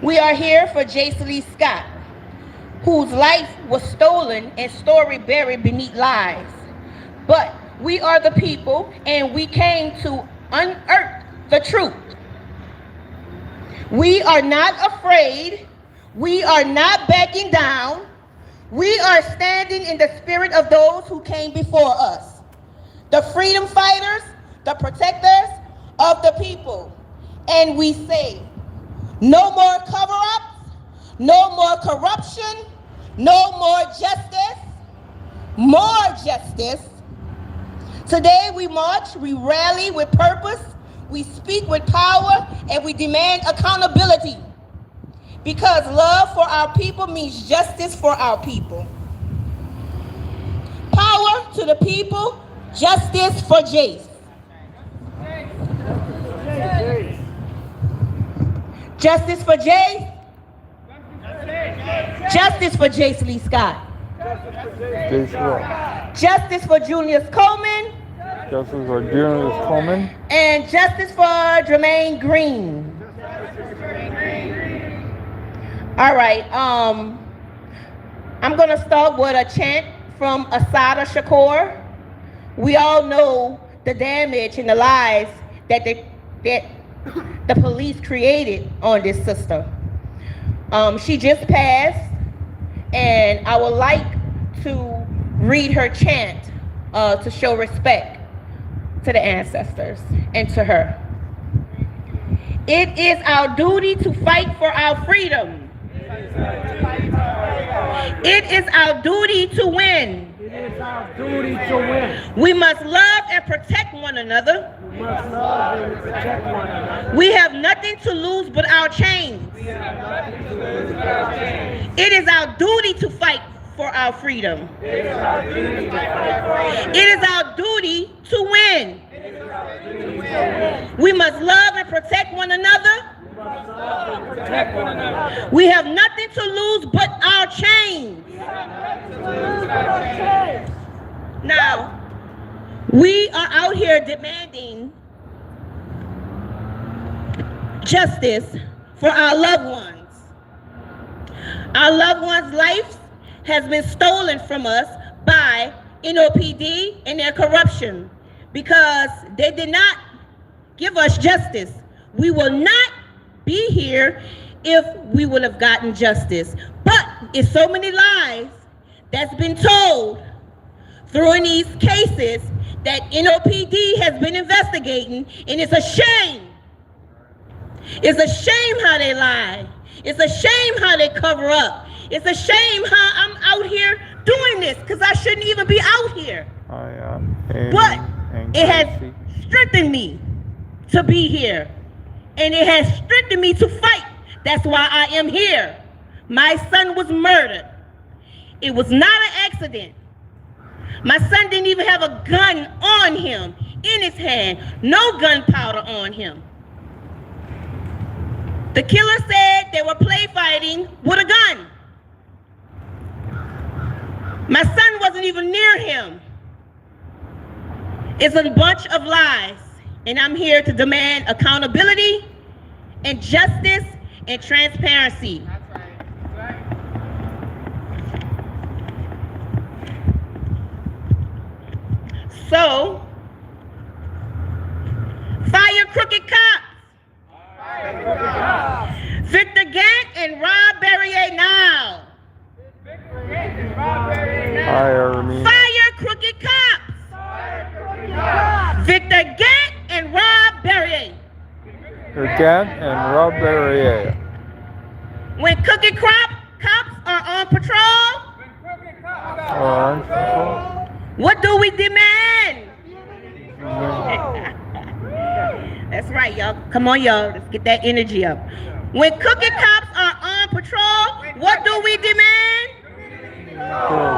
We are here for Jace Lee Scott, whose life was stolen and story buried beneath lies. But we are the people, and we came to unearth the truth. We are not afraid. We are not backing down. We are standing in the spirit of those who came before us, the freedom fighters, the protectors of the people. And we say, no more cover-ups, no more corruption, no more justice, more justice. Today we march, we rally with purpose, we speak with power, and we demand accountability. Because love for our people means justice for our people. Power to the people, justice for Jace. Justice for Jace. Justice for Jace Lee Scott. Justice for Junious Coleman. Justice for Junious Coleman. And justice for Jermaine Green. All right, I'm gonna start with a chant from Asada Shakur. We all know the damage and the lies that the police created on this sister. She just passed, and I would like to read her chant to show respect to the ancestors and to her. It is our duty to fight for our freedom. It is our duty to win. It is our duty to win. We must love and protect one another. We must love and protect one another. We have nothing to lose but our chains. It is our duty to fight for our freedom. It is our duty to win. We must love and protect one another. We have nothing to lose but our chains. Now, we are out here demanding justice for our loved ones. Our loved ones' lives has been stolen from us by NOPD and their corruption because they did not give us justice. We will not be here if we would have gotten justice. But it's so many lies that's been told through these cases that NOPD has been investigating, and it's a shame. It's a shame how they lie. It's a shame how they cover up. It's a shame how I'm out here doing this because I shouldn't even be out here. But it has strengthened me to be here. And it has strengthened me to fight. That's why I am here. My son was murdered. It was not an accident. My son didn't even have a gun on him, in his hand. No gunpowder on him. The killer said they were play fighting with a gun. My son wasn't even near him. It's a bunch of lies. And I'm here to demand accountability and justice and transparency. That's right. So, fire crooked cops. Fire crooked cops. Victor Gant and Rob Berrier now. Victor Gant and Rob Berrier now. Fire crooked cops. Fire crooked cops. Victor Gant and Rob Berrier. Gant and Rob Berrier. When crooked cops are on patrol, what do we demand? That's right, y'all. Come on, y'all. Let's get that energy up. When crooked cops are on patrol, what do we demand?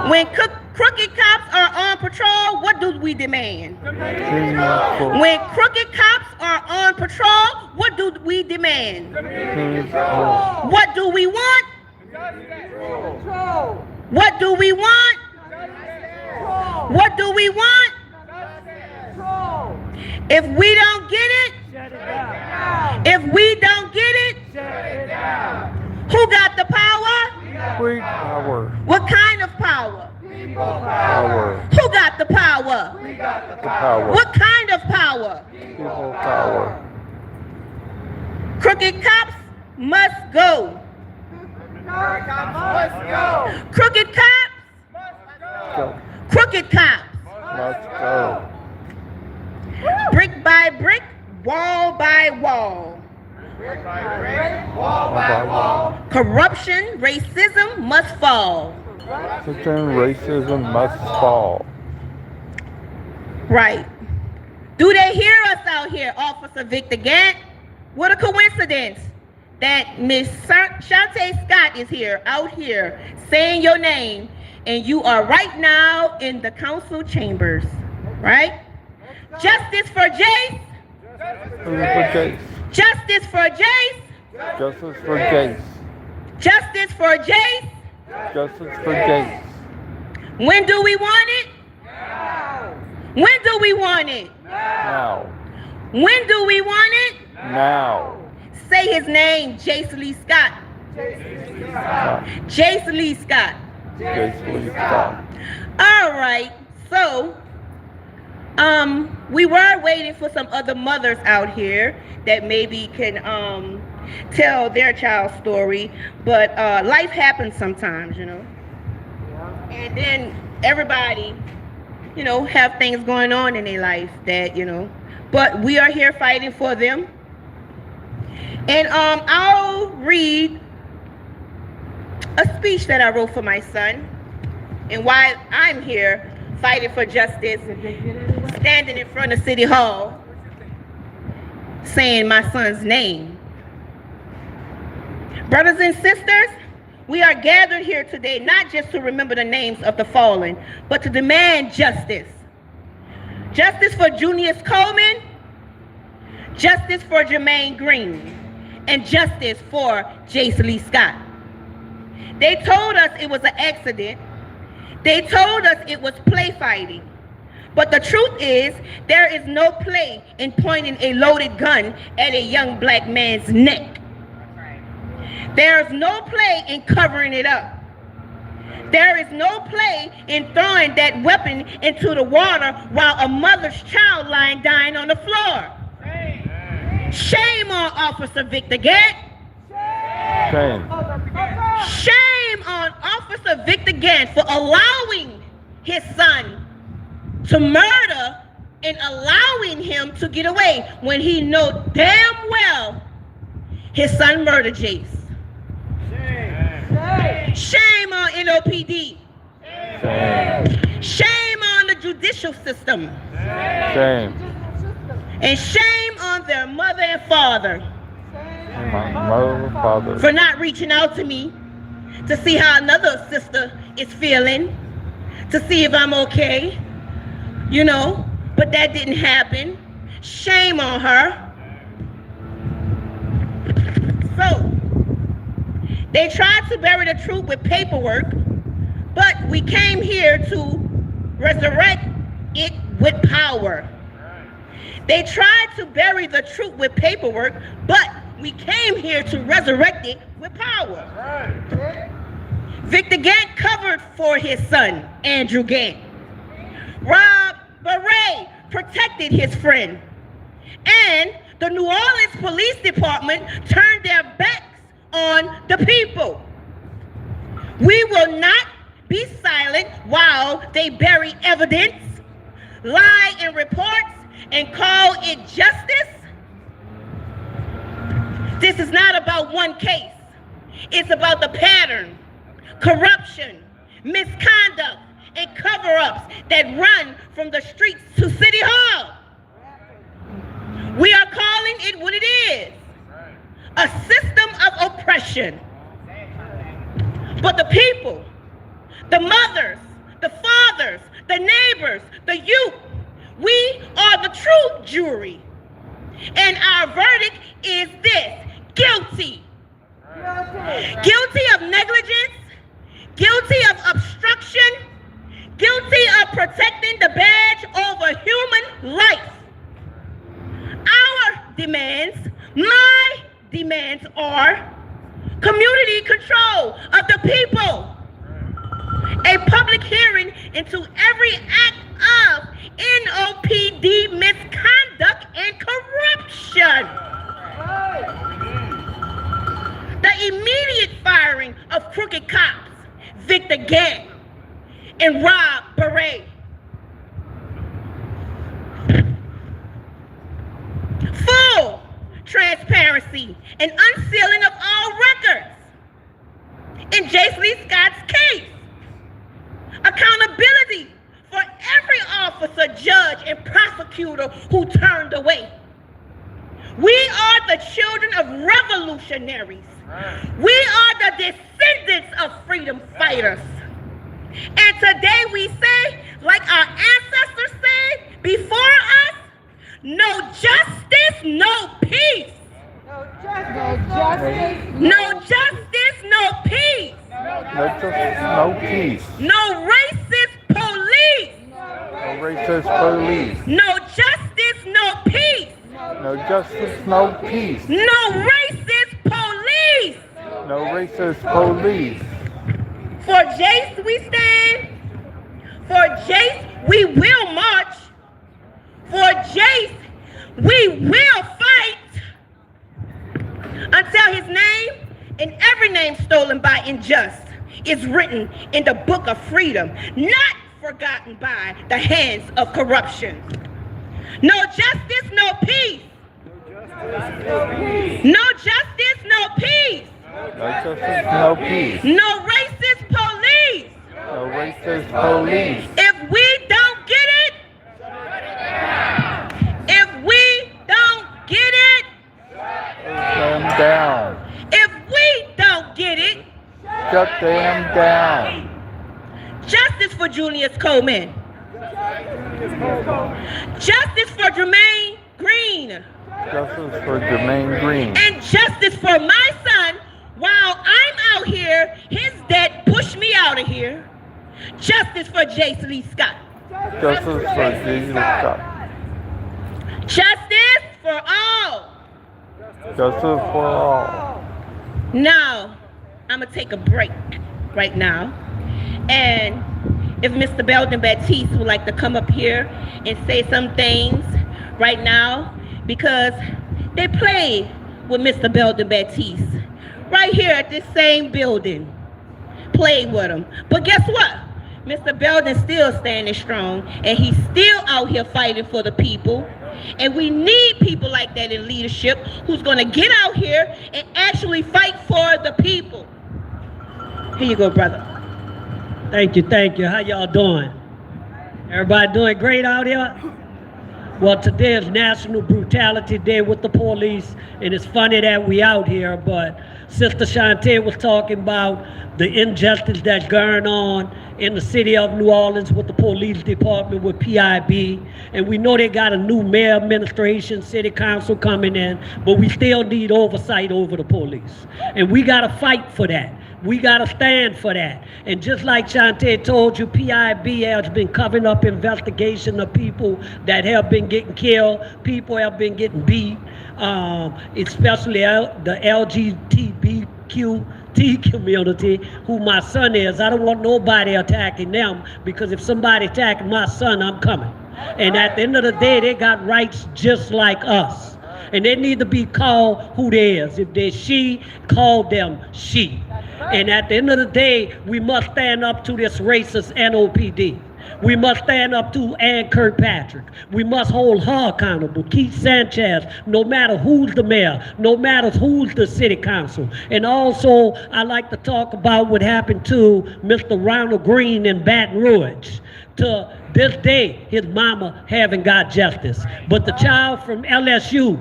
When crooked cops are on patrol, what do we demand? When crooked cops are on patrol, what do we demand? What do we want? What do we want? What do we want? If we don't get it, if we don't get it, Who got the power? We power. What kind of power? Power. Who got the power? The power. What kind of power? People power. Crooked cops must go. Crooked cops. Go. Crooked cops. Let's go. Brick by brick, wall by wall. Wall by wall. Corruption, racism must fall. Racism must fall. Right. Do they hear us out here, Officer Victor Gant? What a coincidence that Miss Shantae Scott is here, out here, saying your name, and you are right now in the council chambers, right? Justice for Jace. Justice for Jace. Justice for Jace. Justice for Jace. Justice for Jace. When do we want it? When do we want it? Now. When do we want it? Now. Say his name, Jace Lee Scott. Jace Lee Scott. Jace Lee Scott. All right, so we were waiting for some other mothers out here that maybe can tell their child's story, but life happens sometimes, you know. And then everybody, you know, have things going on in their life that, you know, but we are here fighting for them. And I'll read a speech that I wrote for my son and why I'm here fighting for justice, standing in front of City Hall, saying my son's name. Brothers and sisters, we are gathered here today not just to remember the names of the fallen, but to demand justice. Justice for Junious Coleman, justice for Jermaine Green, and justice for Jace Lee Scott. They told us it was an accident. They told us it was play fighting. But the truth is, there is no play in pointing a loaded gun at a young black man's neck. There's no play in covering it up. There is no play in throwing that weapon into the water while a mother's child lying dying on the floor. Shame on Officer Victor Gant. Shame. Shame on Officer Victor Gant for allowing his son to murder and allowing him to get away when he know damn well his son murdered Jace. Shame on NOPD. Shame. Shame on the judicial system. Shame. And shame on their mother and father My mother and father. for not reaching out to me to see how another sister is feeling, to see if I'm okay, you know, but that didn't happen. Shame on her. So, they tried to bury the truth with paperwork, but we came here to resurrect it with power. They tried to bury the truth with paperwork, but we came here to resurrect it with power. Victor Gant covered for his son, Andrew Gant. Rob Beret protected his friend. And the New Orleans Police Department turned their backs on the people. We will not be silent while they bury evidence, lie in reports, and call it justice. This is not about one case. It's about the pattern, corruption, misconduct, and cover-ups that run from the streets to City Hall. We are calling it what it is, a system of oppression. But the people, the mothers, the fathers, the neighbors, the youth, we are the true jury. And our verdict is this: guilty. Guilty of negligence, guilty of obstruction, guilty of protecting the badge over human life. Our demands, my demands are community control of the people, a public hearing into every act of NOPD misconduct and corruption, the immediate firing of crooked cops Victor Gang and Rob Beret, full transparency and unsealing of all records in Jace Lee Scott's case, accountability for every officer, judge, and prosecutor who turned away. We are the children of revolutionaries. We are the descendants of freedom fighters. And today we say, like our ancestors said before us, no justice, no peace. No justice, No justice, no peace. No justice, no peace. No racist police. No racist police. No justice, no peace. No justice, no peace. No racist police. No racist police. For Jace we stand. For Jace we will march. For Jace we will fight until his name and every name stolen by injustice is written in the book of freedom, not forgotten by the hands of corruption. No justice, no peace. No justice, no peace. No justice, no peace. No racist police. No racist police. If we don't get it, if we don't get it, Shut them down. if we don't get it, Shut them down. justice for Junious Coleman. Justice for Jermaine Green. Justice for Jermaine Green. And justice for my son while I'm out here. His dad pushed me out of here. Justice for Jace Lee Scott. Justice for Jesus Scott. Justice for all. Justice for all. Now, I'm going to take a break right now. And if Mr. Belden Baptiste would like to come up here and say some things right now, because they played with Mr. Belden Baptiste right here at this same building. Played with him. But guess what? Mr. Belden's still standing strong, and he's still out here fighting for the people. And we need people like that in leadership who's going to get out here and actually fight for the people. Here you go, brother. Thank you. How y'all doing? Everybody doing great out here? Well, today is National Brutality Day with the police, and it's funny that we out here, but Sister Shantae was talking about the injustice that's going on in the city of New Orleans with the police department, with PIB, and we know they got a new mayor administration, city council coming in, but we still need oversight over the police, and we got to fight for that. We got to stand for that. And just like Shantae told you, PIB has been covering up investigation of people that have been getting killed, people have been getting beat, especially the LGBTQ community, who my son is. I don't want nobody attacking them, because if somebody attacking my son, I'm coming. And at the end of the day, they got rights just like us. And they need to be called who they is. If they're she, call them she. And at the end of the day, we must stand up to this racist NOPD. We must stand up to Ann Kirkpatrick. We must hold her accountable. Keith Sanchez, no matter who's the mayor, no matter who's the city council. And also, I like to talk about what happened to Mr. Ronald Green in Baton Rouge. To this day, his mama haven't got justice. But the child from LSU,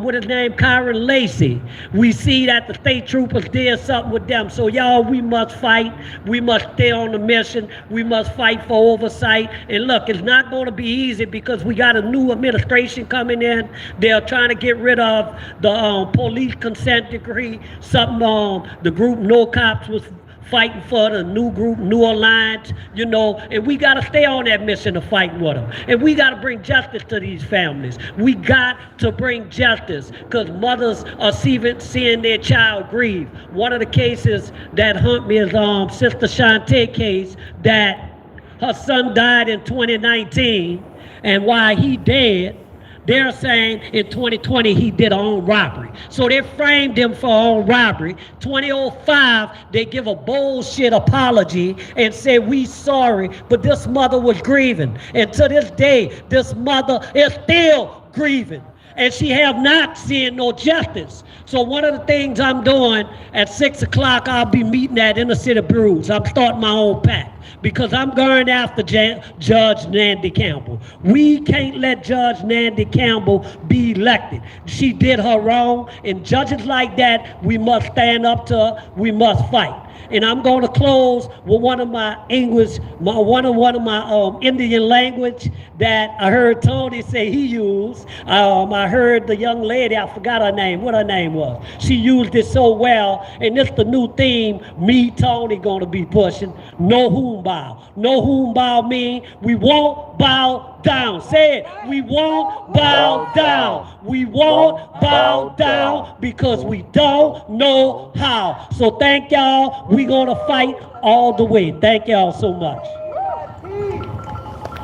what his name, Kyron Lacey, we see that the state troopers did something with them. So y'all, we must fight. We must stay on the mission. We must fight for oversight. And look, it's not going to be easy, because we got a new administration coming in. They're trying to get rid of the police consent decree, something the group No Cops was fighting for the new group, new alliance, you know, and we got to stay on that mission of fighting with them. And we got to bring justice to these families. We got to bring justice because mothers are seeing their child grieve. One of the cases that hunt me is Sister Shantae case that her son died in 2019, and while he dead, they're saying in 2020 he did armed robbery. So they framed him for armed robbery. 2005, they give a bullshit apology and say, we sorry, but this mother was grieving. And to this day, this mother is still grieving. And she have not seen no justice. So one of the things I'm doing at 6 o'clock, I'll be meeting at Inner City Brews. I'm starting my own pack because I'm going after Judge Nandy Campbell. We can't let Judge Nandy Campbell be elected. She did her wrong, and judges like that, we must stand up to her, we must fight. And I'm going to close with one of my English, one of my Indian language that I heard Tony say he used. I heard the young lady, I forgot her name, what her name was. She used it so well, and it's the new theme me, Tony, going to be pushing. No whom bow. No whom bow mean we won't bow down. Say it. We won't bow down. We won't bow down because we don't know how. So thank y'all. We're going to fight all the way. Thank y'all so much.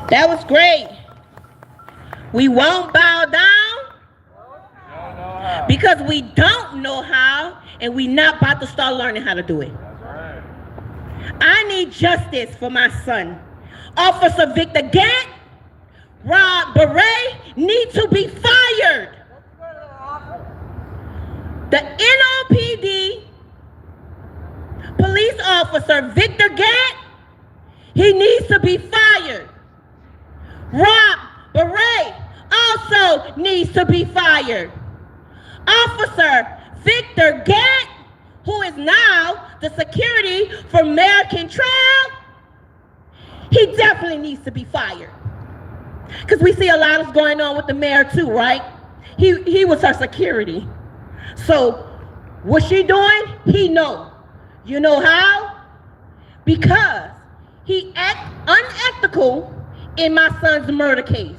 That was great. We won't bow down because we don't know how, and we're not about to start learning how to do it. I need justice for my son. Officer Victor Gant, Rob Beret need to be fired. The NOPD police officer Victor Gant, he needs to be fired. Rob Beret also needs to be fired. Officer Victor Gant, who is now the security for American Trail, he definitely needs to be fired. Because we see a lot is going on with the mayor too, right? He was her security. So what she doing, he know. You know how? Because he act unethical in my son's murder case.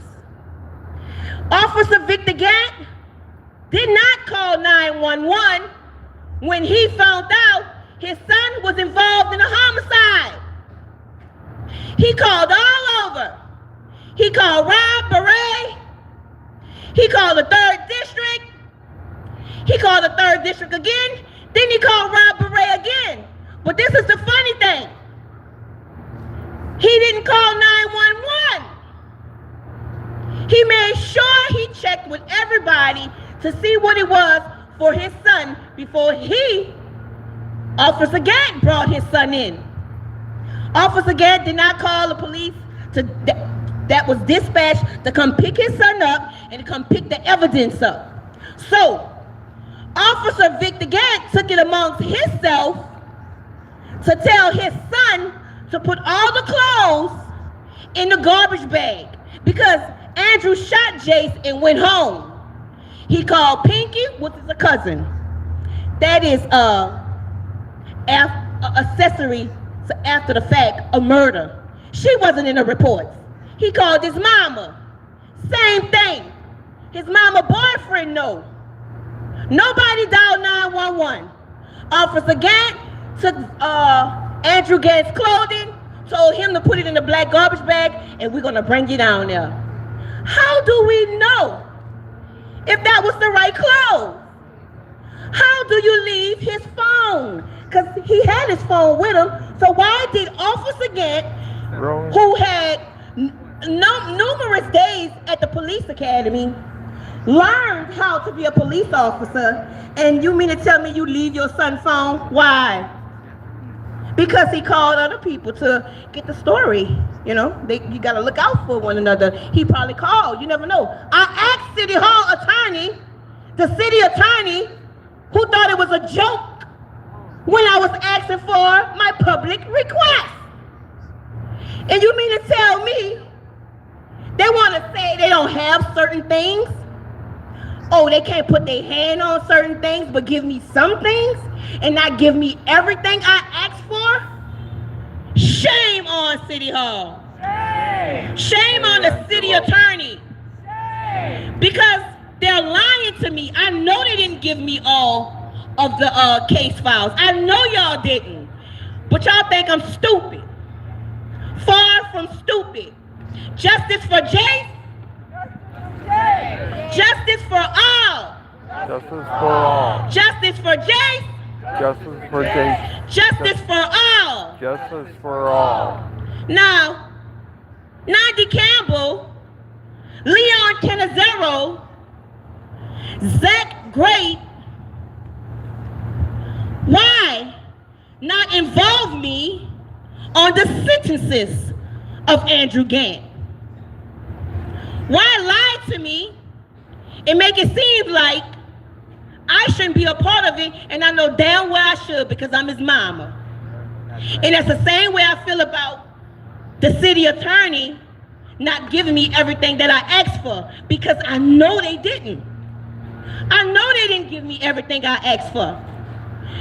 Officer Victor Gant did not call 911 when he found out his son was involved in a homicide. He called all over. He called Rob Beret. He called the 3rd District. He called the 3rd District again. Then he called Rob Beret again. But this is the funny thing. He didn't call 911. He made sure he checked with everybody to see what it was for his son before Officer Gant brought his son in. Officer Gant did not call the police that was dispatched to come pick his son up and to come pick the evidence up. So, Officer Victor Gant took it amongst himself to tell his son to put all the clothes in the garbage bag because Andrew shot Jace and went home. He called Pinky, which is a cousin. That is accessory to after the fact, a murder. She wasn't in the reports. He called his mama. Same thing. His mama boyfriend no. Nobody dialed 911. Officer Gant took Andrew Gant's clothing, told him to put it in the black garbage bag, and we're gonna bring you down there. How do we know if that was the right clothes? How do you leave his phone? Because he had his phone with him. So why did Officer Gant, who had numerous days at the police academy, learned how to be a police officer, and you mean to tell me you leave your son's phone? Why? Because he called other people to get the story. You know, you gotta look out for one another. He probably called, you never know. I asked City Hall attorney, the city attorney, who thought it was a joke when I was asking for my public request. And you mean to tell me they want to say they don't have certain things? Oh, they can't put their hand on certain things, but give me some things and not give me everything I asked for? Shame on City Hall. Shame on the city attorney. Because they're lying to me. I know they didn't give me all of the case files. I know y'all didn't. But y'all think I'm stupid. Far from stupid. Justice for Jace. Justice for all. Justice for all. Justice for Jace. Justice for Jace. Justice for all. Justice for all. Now, Nandi Campbell, Leon Canizero, Zach Great, why not involve me on the sentences of Andrew Gant? Why lie to me and make it seem like I shouldn't be a part of it, and I know damn well I should because I'm his mama. And that's the same way I feel about the city attorney not giving me everything that I asked for, because I know they didn't. I know they didn't give me everything I asked for.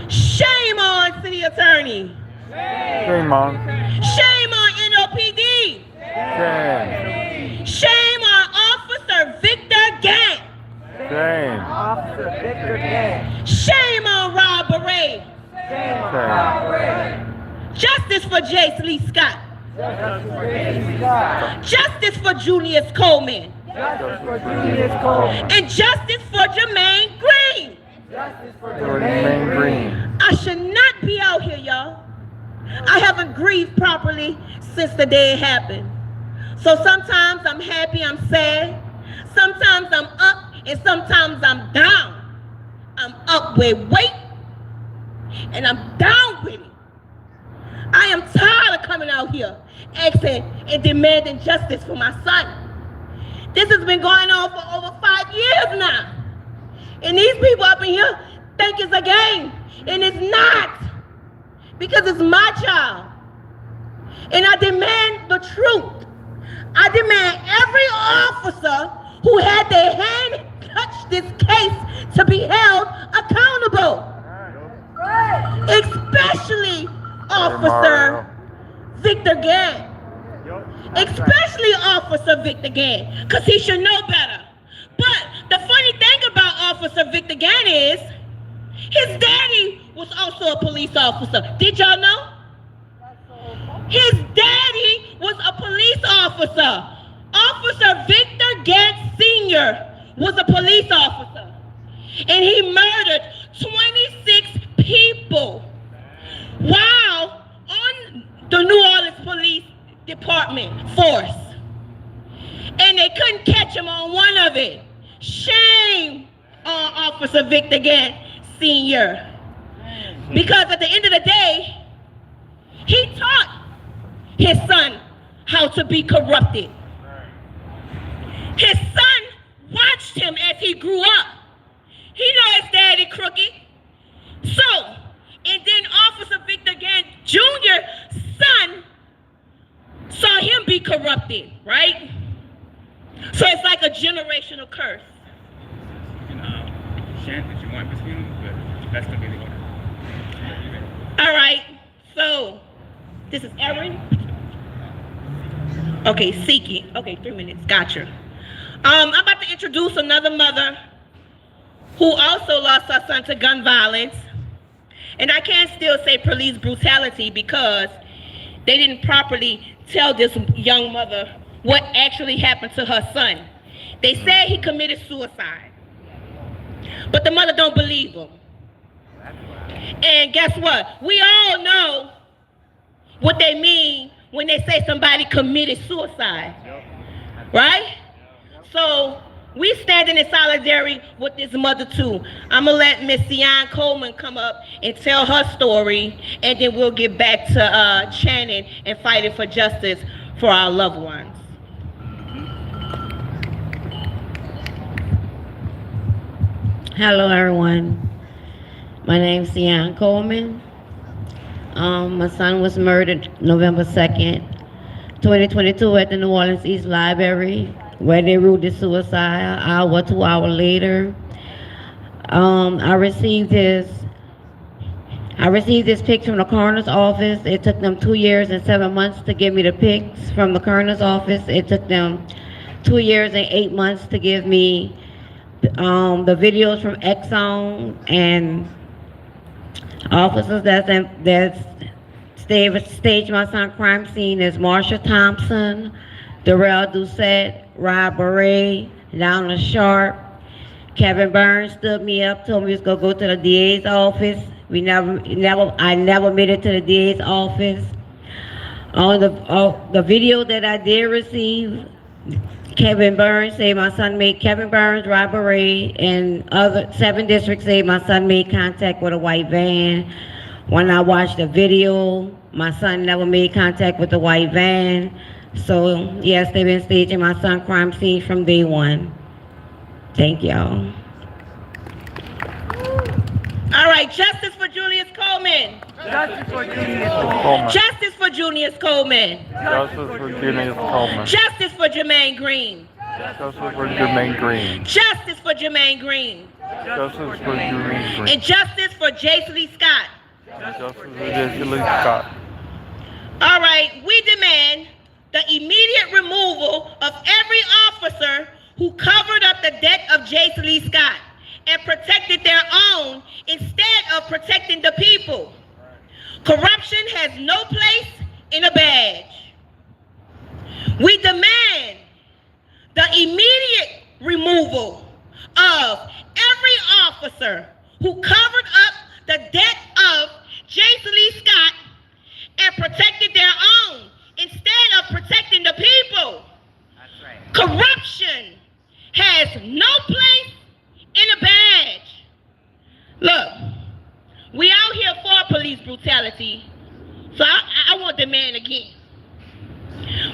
Shame on city attorney. Shame on. Shame on NOPD. Shame. Shame on Officer Victor Gant. Shame. Officer Victor Gant. Shame on Rob Beret. Shame. Justice for Jace Lee Scott. Justice for Jace Scott. Justice for Junious Coleman. Justice for Junious Coleman. And justice for Jermaine Green. Justice for Jermaine Jermaine Green. I should not be out here, y'all. I haven't grieved properly since the day it happened. So sometimes I'm happy, I'm sad. Sometimes I'm up and sometimes I'm down. I'm up with weight and I'm down with it. I am tired of coming out here asking and demanding justice for my son. This has been going on for over 5 years now. And these people up in here think it's a game. And it's not. Because it's my child. And I demand the truth. I demand every officer who had their hand touch this case to be held accountable. Especially Officer Victor Gant. Especially Officer Victor Gant, because he should know better. But the funny thing about Officer Victor Gant is his daddy was also a police officer. Did y'all know? His daddy was a police officer. Officer Victor Gant Sr. was a police officer. And he murdered 26 people while on the New Orleans Police Department force. And they couldn't catch him on one of it. Shame on Officer Victor Gant Sr. Because at the end of the day, he taught his son how to be corrupted. His son watched him as he grew up. He know his daddy crooked. So, and then Officer Victor Gant Jr.'s son saw him be corrupted, right? So it's like a generational curse. You can chant that you want between them, but that's gonna be the order. All right, so this is Erin. Okay, Siki. Okay, 3 minutes. Gotcha. I'm about to introduce another mother who also lost her son to gun violence. And I can't still say police brutality because they didn't properly tell this young mother what actually happened to her son. They said he committed suicide. But the mother don't believe him. And guess what? We all know what they mean when they say somebody committed suicide. Right? So we standing in solidarity with this mother too. I'm gonna let Miss Junious Coleman come up and tell her story, and then we'll get back to chanting and fighting for justice for our loved ones. Hello, everyone. My name's Junious Coleman. My son was murdered November 2nd, 2022 at the New Orleans East Library where they ruled the suicide. An hour, 2 hours later, I received this. I received this pic from the coroner's office. It took them 2 years and 7 months to give me the pics from the coroner's office. It took them 2 years and 8 months to give me the videos from Exxon and officers that staged my son's crime scene is Marsha Thompson, Darrell Doucette, Rob Beret, Lana Sharp. Kevin Burns stood me up, told me he was gonna go to the DA's office. I never made it to the DA's office. On the video that I did receive, Kevin Burns said my son made, Kevin Burns, Rob Beret, and other 7 districts say my son made contact with a white van. When I watched the video, my son never made contact with the white van. So yes, they've been staging my son's crime scene from day one. Thank y'all. All right, justice for Junious Coleman. Justice for Junious Coleman. Justice for Junious Coleman. Justice for Junious Coleman. Justice for Jermaine Green. Justice for Jermaine Green. Justice for Jermaine Green. Justice for Jermaine Green. And justice for Jace Lee Scott. Justice for Jace Lee Scott. All right, we demand the immediate removal of every officer who covered up the death of Jace Lee Scott and protected their own instead of protecting the people. Corruption has no place in a badge. We demand the immediate removal of every officer who covered up the death of Jace Lee Scott and protected their own instead of protecting the people. That's right. Corruption has no place in a badge. Look, we out here for police brutality, so I want to demand again.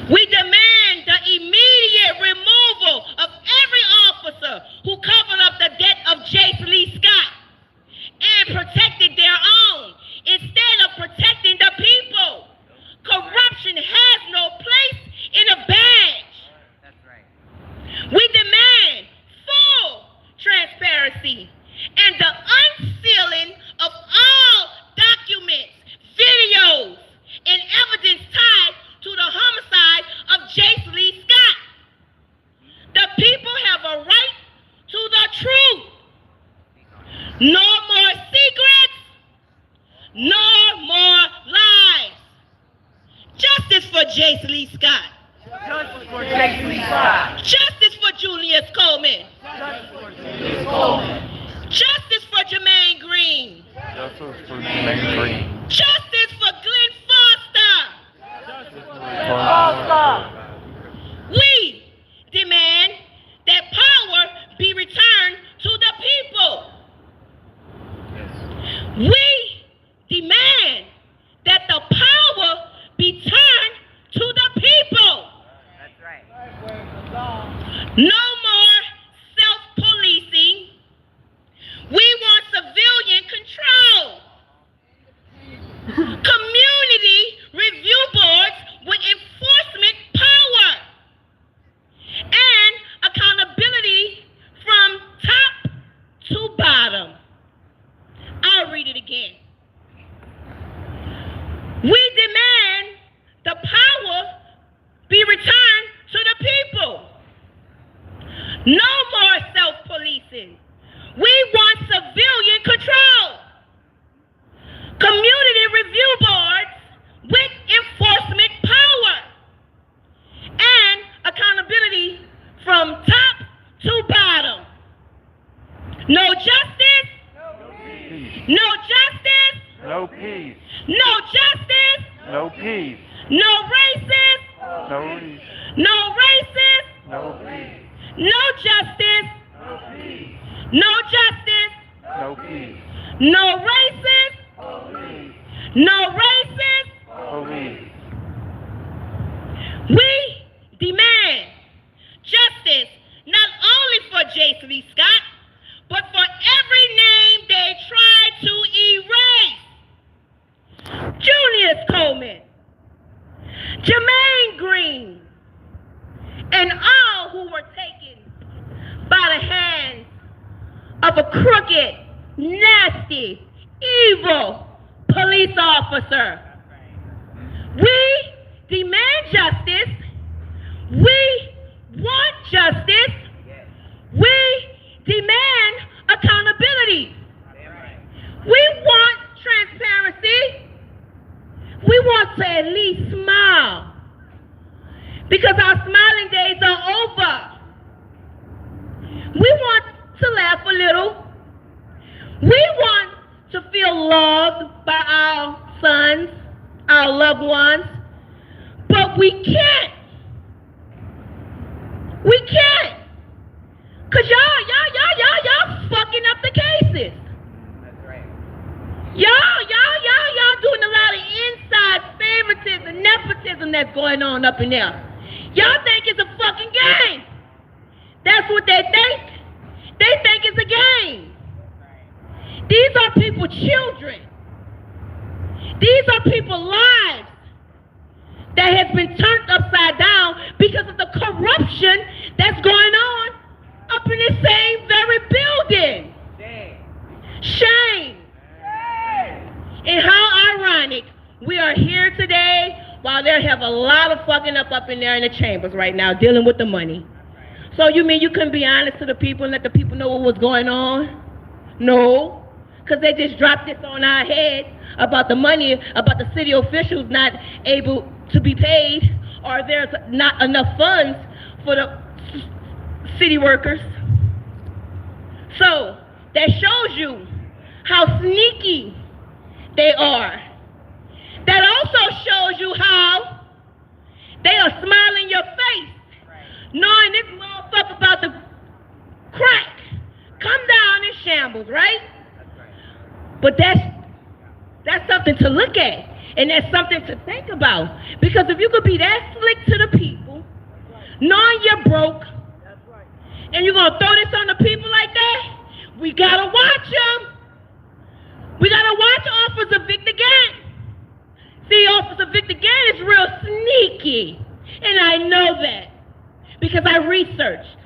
We demand the immediate removal of every officer who covered up the death of Jace Lee Scott and protected their own instead of protecting the people. Corruption has no place in a badge. That's right. We demand full transparency and the unsealing of all documents, videos, and evidence tied to the homicide of Jace Lee Scott. The people have a right to the truth. No more secrets, no more lies. Justice for Jace Lee Scott. Justice for Jace Lee Scott. Justice for Junious Coleman. Justice for Junious Coleman. Justice for Jermaine Green. Justice for Jermaine Green. Justice for Glenn Foster. Foster. We demand that power be returned to the people. We demand that the power be turned to the people. That's right. No more self-policing. We want civilian control. Community review boards with enforcement power. And accountability from top to bottom. I'll read it again. We demand the power be returned to the people. No more self-policing. We want civilian control. Community review boards with enforcement power. And accountability from top to bottom. No justice. No justice. No peace. No justice. No peace. No racist. No peace. No racist. No peace. No justice. No peace. No justice. No peace. No racist. Police. No racist. Police. We demand justice not only for Jace Lee Scott, but for every name they tried to erase. Junious Coleman, Jermaine Green, and all who who were taken by the hands of a crooked, nasty, evil police officer. We demand justice. We want justice. We demand accountability. We want transparency. We want to at least smile, because our smiling days are over. We want to laugh a little. We want to feel loved by our sons, our loved ones, but we can't. We can't. Cause y'all fucking up the cases. That's right. Y'all doing a lot of inside favoritism, nepotism that's going on up in there. Y'all think it's a fucking game. That's what they think. They think it's a game. These are people's children. These are people's lives that has been turned upside down because of the corruption that's going on up in this same very building. Shame. And how ironic we are here today while they have a lot of fucking up in there in the chambers right now dealing with the money. So you mean you couldn't be honest to the people and let the people know what was going on? No, because they just dropped this on our heads about the money, about the city officials not able to be paid, or there's not enough funds for the city workers. So that shows you how sneaky they are. That also shows you how they are smiling your face, knowing this motherfucker about to crack, come down in shambles, right? But that's something to look at, and that's something to think about. Because if you could be that slick to the people, knowing you're broke, and you're gonna throw this on the people like that, we gotta watch them. We gotta watch Officer Victor Gant. See, Officer Victor Gant is real sneaky, and I know that because I researched.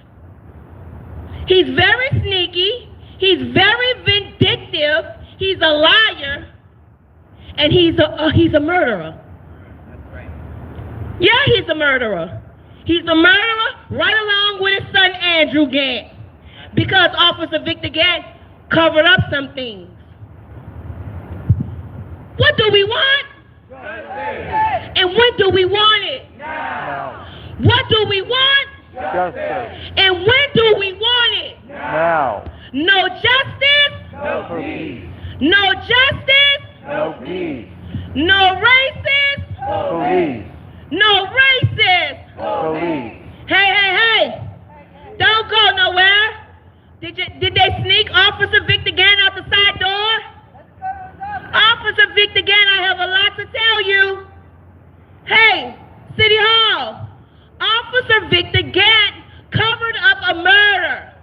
He's very sneaky, he's very vindictive, he's a liar, and he's a murderer. Yeah, he's a murderer. He's a murderer right along with his son Andrew Gant, because Officer Victor Gant covered up some things. What do we want? Justice. And when do we want it? Now. What do we want? Justice. And when do we want it? Now. No justice? No peace. No justice? No peace. No racist? Police. No racist? Police. Hey! Don't go nowhere. Did they sneak Officer Victor Gant out the side door? Officer Victor Gant, I have a lot to tell you. Hey, City Hall. Officer Victor Gant covered up a murder.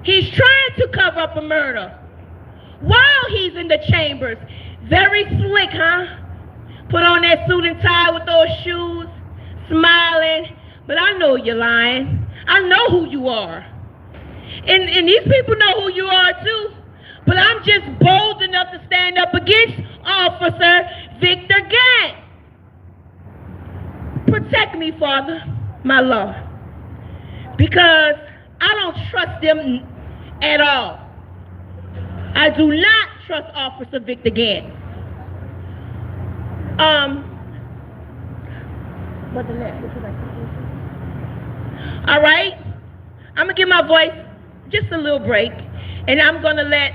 He's trying to cover up a murder while he's in the chambers. Very slick, huh? Put on that suit and tie with those shoes, smiling. But I know you're lying. I know who you are. And these people know who you are too. But I'm just bold enough to stand up against Officer Victor Gant. Protect me, Father, my Lord. Because I don't trust them at all. I do not trust Officer Victor Gant. All right, I'm gonna give my voice just a little break, and I'm gonna let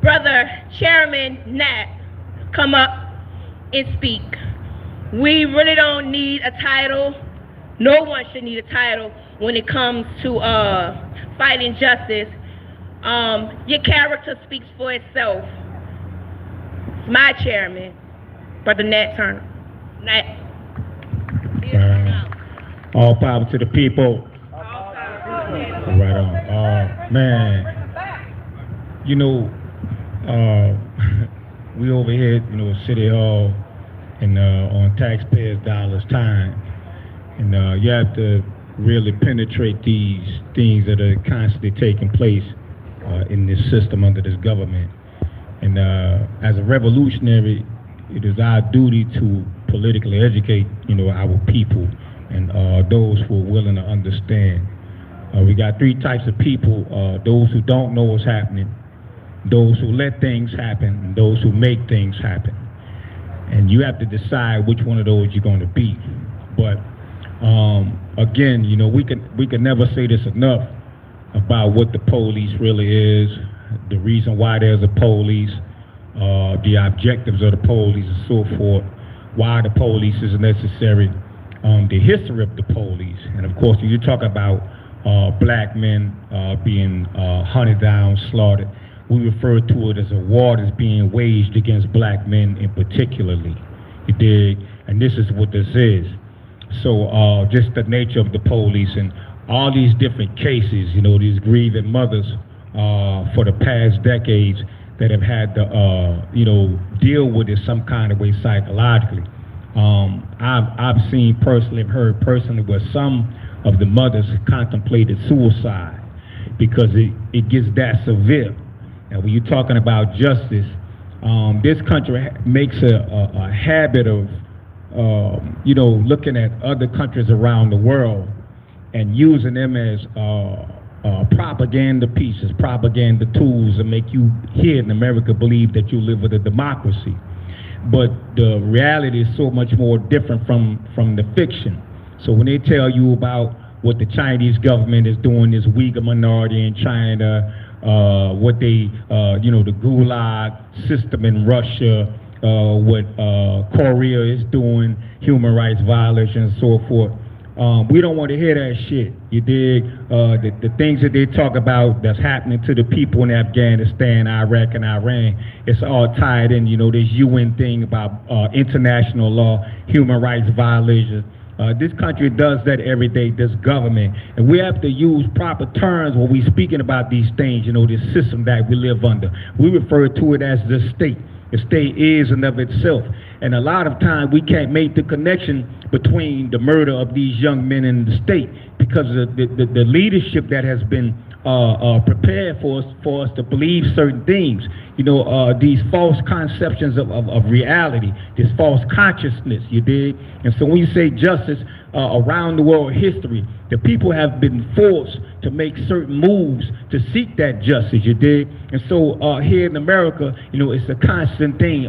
Brother Chairman Nat come up and speak. We really don't need a title. No one should need a title when it comes to fighting justice. Your character speaks for itself. My chairman, Brother Nat Turner. Nat. All power to the people. Right on. Man, you know, we over here, you know, City Hall, and on taxpayers' dollars time, and you have to really penetrate these things that are constantly taking place in this system under this government. And as a revolutionary, it is our duty to politically educate, our people and those who are willing to understand. We got three types of people: those who don't know what's happening, those who let things happen, and those who make things happen. And you have to decide which one of those you're going to be. But again, we can never say this enough about what the police really is, the reason why there's a police, the objectives of the police and so forth, why the police is necessary, the history of the police. And of course, when you talk about black men being hunted down, slaughtered, we refer to it as a war that's being waged against black men in particularly. You dig? And this is what this is. So just the nature of the police and all these different cases, these grieving mothers for the past decades that have had to, deal with it some kind of way psychologically. I've seen personally, heard personally where some of the mothers contemplated suicide because it gets that severe. And when you're talking about justice, this country makes a habit of, looking at other countries around the world and using them as propaganda pieces, propaganda tools to make you here in America believe that you live with a democracy. But the reality is so much more different from the fiction. So when they tell you about what the Chinese government is doing, this Uyghur minority in China, what they, the Gulag system in Russia, what Korea is doing, human rights violations and so forth. We don't want to hear that shit. You dig? The things that they talk about that's happening to the people in Afghanistan, Iraq, and Iran, it's all tied in, this UN thing about international law, human rights violations. This country does that every day, this government. And we have to use proper terms when we're speaking about these things, this system that we live under. We refer to it as the state. The state is and of itself. And a lot of times we can't make the connection between the murder of these young men and the state because of the leadership that has been prepared for us to believe certain things. These false conceptions of reality, this false consciousness, you dig? And so when you say justice around the world history, the people have been forced to make certain moves to seek that justice, you dig? And so here in America, it's a constant thing.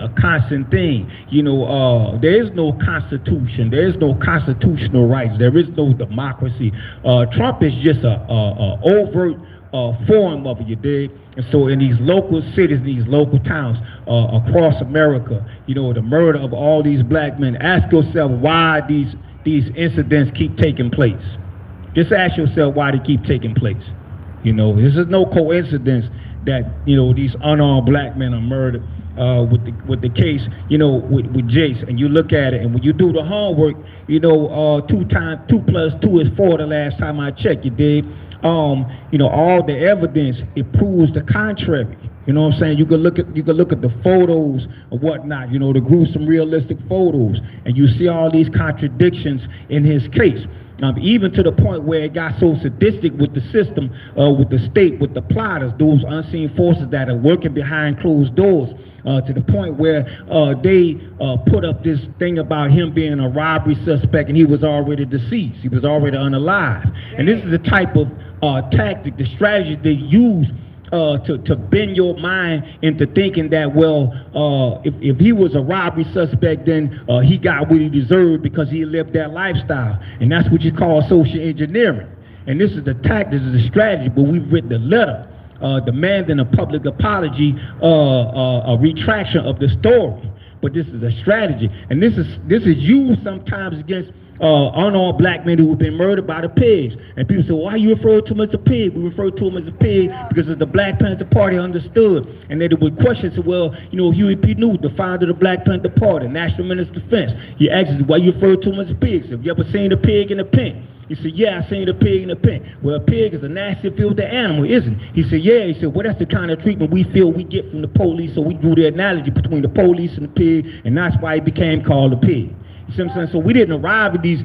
There is no constitution. There is no constitutional rights. There is no democracy. Trump is just a overt form of it, you dig? And so in these local cities, these local towns across America, the murder of all these black men, ask yourself why these incidents keep taking place. Just ask yourself why they keep taking place. This is no coincidence that, these unarmed black men are murdered with the case, with Jace. And you look at it, and when you do the homework, 2 + 2 is 4 the last time I checked, you dig? All the evidence, it proves the contrary. You know what I'm saying? You can look at the photos or whatnot, the gruesome, realistic photos, and you see all these contradictions in his case. Even to the point where it got so sadistic with the system, with the state, with the plotters, those unseen forces that are working behind closed doors, to the point where they put up this thing about him being a robbery suspect and he was already deceased. He was already unalive. And this is the type of tactic, the strategy they use to bend your mind into thinking that, if he was a robbery suspect, then he got what he deserved because he lived that lifestyle. And that's what you call social engineering. And this is the tactic, this is the strategy, but we've written a letter demanding a public apology, a retraction of the story. But this is a strategy. And this is used sometimes against unarmed black men who have been murdered by the pigs. And people say, why you refer to him as a pig? We refer to him as a pig because of the Black Panther Party understood. And they would question, say, Huey P. Newton, the founder of the Black Panther Party, National Minister of Defense. He asks, why you refer to him as a pig? So, have you ever seen a pig in a pen? He said, yeah, I seen a pig in a pen. Well, a pig is a nasty, filthy animal, isn't it? He said, yeah. He said, well, that's the kind of treatment we feel we get from the police, so we drew the analogy between the police and the pig, and that's why he became called a pig. You see what I'm saying? So we didn't arrive at these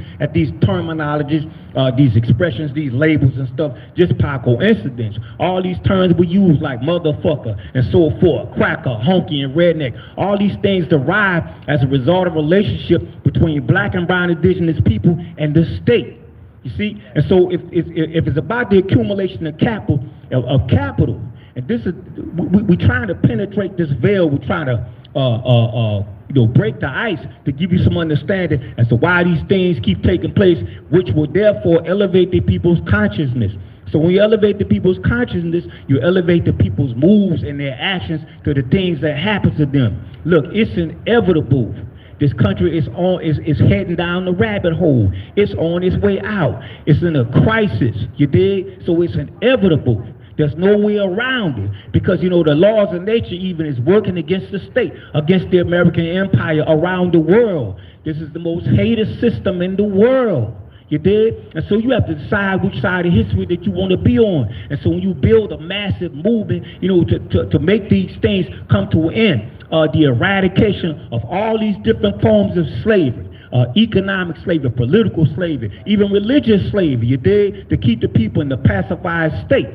terminologies, these expressions, these labels and stuff just by coincidence. All these terms we use like motherfucker and so forth, cracker, honky, and redneck. All these things derive as a result of relationship between black and brown indigenous people and the state. You see? And so if it's about the accumulation of capital, and this is we trying to penetrate this veil. We're trying to break the ice to give you some understanding as to why these things keep taking place, which will therefore elevate the people's consciousness. So when you elevate the people's consciousness, you elevate the people's moves and their actions to the things that happen to them. Look, it's inevitable. This country is heading down the rabbit hole. It's on its way out. It's in a crisis, you dig? So it's inevitable. There's no way around it because, the laws of nature even is working against the state, against the American empire around the world. This is the most hated system in the world. You dig? And so you have to decide which side of history that you want to be on. And so when you build a massive movement, to make these things come to an end, the eradication of all these different forms of slavery, economic slavery, political slavery, even religious slavery, you dig? To keep the people in the pacified state.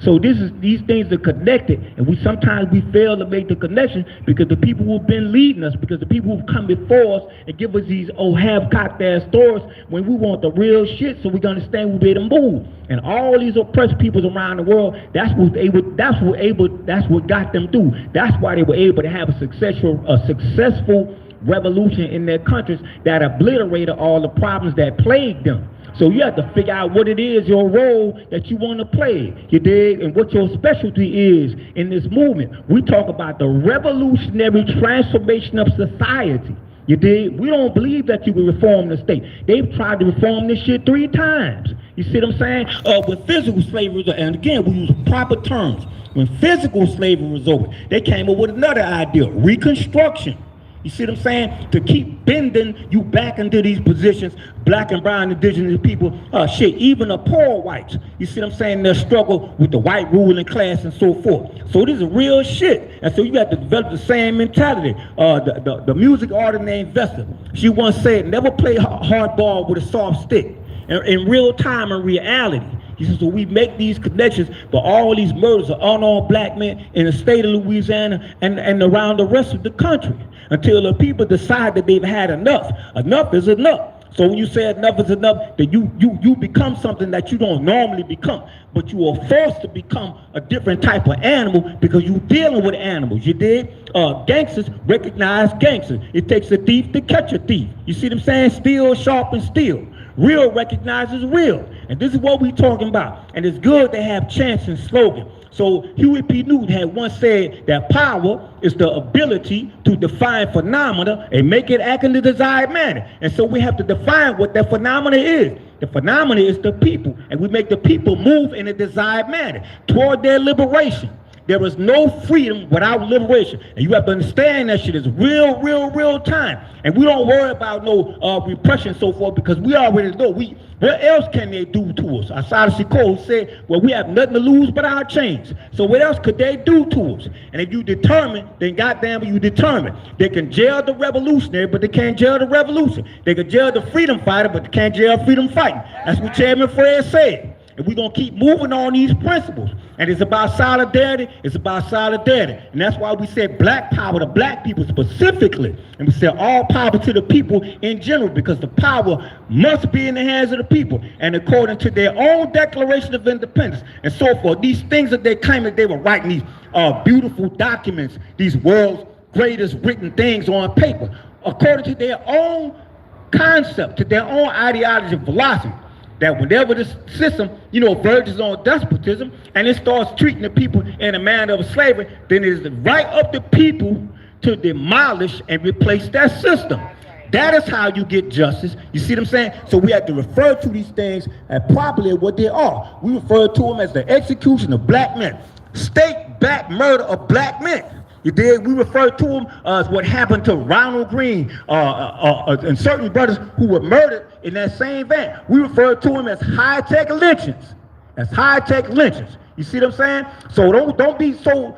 So these things are connected, and we sometimes fail to make the connection because the people who've been leading us, because the people who've come before us and give us these half-cocked ass stories when we want the real shit, so we can understand we'll be able to move. And all these oppressed peoples around the world, that's what got them through. That's why they were able to have a successful revolution in their countries that obliterated all the problems that plagued them. So you have to figure out what it is, your role that you want to play, you dig, and what your specialty is in this movement. We talk about the revolutionary transformation of society, you dig. We don't believe that you can reform the state. They've tried to reform this shit 3 times. You see what I'm saying? With physical slavery, and again, we use proper terms. When physical slavery was over, they came up with another idea, Reconstruction. You see what I'm saying? To keep bending you back into these positions, black and brown indigenous people, even the poor whites. You see what I'm saying? Their struggle with the white ruling class and so forth. So this is real shit. And so you have to develop the same mentality. The music artist named Vesta, she once said, never play hardball with a soft stick. In real time and reality. He says, so we make these connections, but all these murders of unarmed black men in the state of Louisiana and around the rest of the country until the people decide that they've had enough. Enough is enough. So when you say enough is enough, then you become something that you don't normally become, but you are forced to become a different type of animal because you're dealing with animals, you dig? Gangsters recognize gangsters. It takes a thief to catch a thief. You see what I'm saying? Steel sharpens steel. Real recognizes real. And this is what we're talking about. And it's good to have chants and slogans. So Huey P. Newton had once said that power is the ability to define phenomena and make it act in the desired manner. And so we have to define what that phenomena is. The phenomena is the people. And we make the people move in a desired manner toward their liberation. There is no freedom without liberation. And you have to understand that shit is real time. And we don't worry about no repression and so forth because we already know what else can they do to us? Asada Shakur said, well, we have nothing to lose but our chains. So what else could they do to us? And if you determine, then goddamn you determine. They can jail the revolutionary, but they can't jail the revolution. They can jail the freedom fighter, but they can't jail freedom fighting. That's what Chairman Fred said. And we're going to keep moving on these principles. And it's about solidarity. It's about solidarity. And that's why we said black power to black people specifically. And we said all power to the people in general because the power must be in the hands of the people. And according to their own Declaration of Independence and so forth, these things that they claim that they were writing, these beautiful documents, these world's greatest written things on paper, according to their own concept, to their own ideology and philosophy. That whenever this system, verges on despotism and it starts treating the people in a manner of slavery, then it is right up to people to demolish and replace that system. That is how you get justice. You see what I'm saying? So we have to refer to these things as properly what they are. We refer to them as the execution of black men, state-backed murder of black men. You did. We refer to them as what happened to Ronald Green and certain brothers who were murdered in that same van. We refer to them as high-tech lynchings. As high-tech lynchings. You see what I'm saying? So don't be so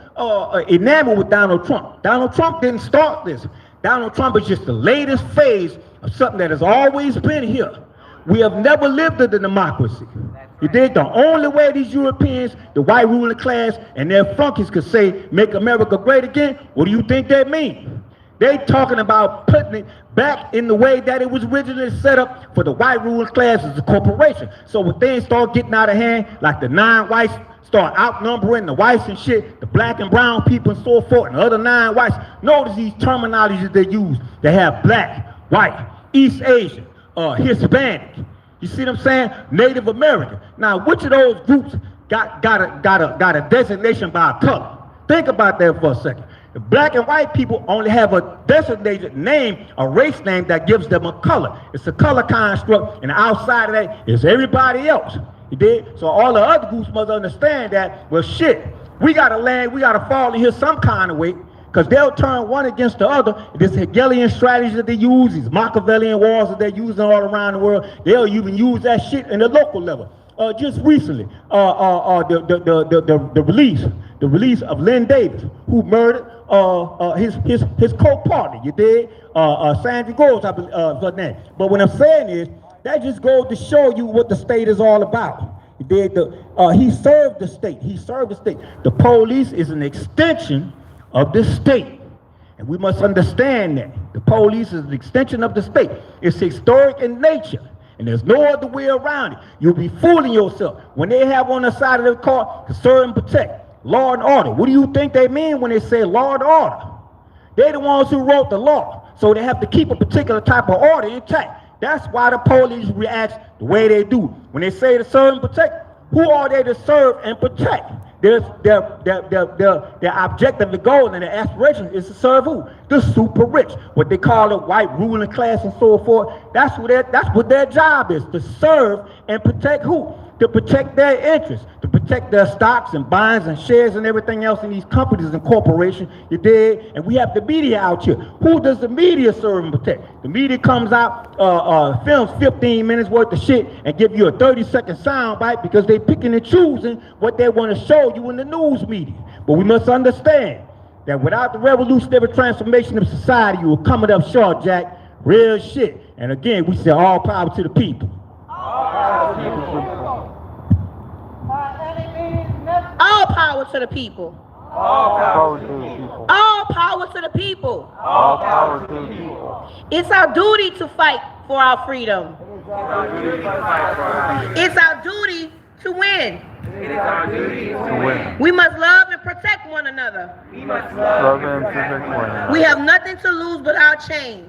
enamored with Donald Trump. Donald Trump didn't start this. Donald Trump is just the latest phase of something that has always been here. We have never lived in a democracy. You dig? The only way these Europeans, the white ruling class, and their flunkies could say, make America great again, what do you think that means? They talking about putting it back in the way that it was originally set up for the white ruling class as a corporation. So when things start getting out of hand, like the non-whites start outnumbering the whites and shit, the black and brown people and so forth, and the other non-whites, notice these terminologies they use. They have black, white, East Asian, Hispanic. You see what I'm saying? Native American. Now, which of those groups got a designation by a color? Think about that for a second. The black and white people only have a designated name, a race name that gives them a color. It's a color construct, and outside of that is everybody else. You did? So all the other groups must understand that, well, shit, we gotta land, we gotta fall in here some kind of way, because they'll turn one against the other. This Hegelian strategy that they use, these Machiavellian wars that they're using all around the world, they'll even use that shit in the local level. Just recently, the release of Lynn Davis, who murdered his co-partner, you did? Sandra Groves, I believe, her name. But what I'm saying is, that just goes to show you what the state is all about. You did? He served the state. He served the state. The police is an extension of the state. And we must understand that. The police is an extension of the state. It's historic in nature. And there's no other way around it. You'll be fooling yourself. When they have on the side of the car to serve and protect, law and order. What do you think they mean when they say law and order? They're the ones who wrote the law. So they have to keep a particular type of order intact. That's why the police react the way they do. When they say to serve and protect, who are they to serve and protect? Their objective, the goal, and their aspiration is to serve who? The super rich, what they call the white ruling class and so forth. That's what their job is, to serve and protect who? To protect their interests, to protect their stocks and bonds and shares and everything else in these companies and corporations, you dig? And we have the media out here. Who does the media serve and protect? The media comes out, films 15 minutes worth of shit and give you a 30-second sound bite because they picking and choosing what they want to show you in the news media. But we must understand that without the revolutionary transformation of society, you will come up short, Jack. Real shit. And again, we say all power to the people. All power to the people. All power to the people. All power to the people. All power to the people. It's our duty to fight for our freedom. It's our duty to win. It is our duty to win. We must love and protect one another. We must Love and protect one another. We have nothing to lose but our chains.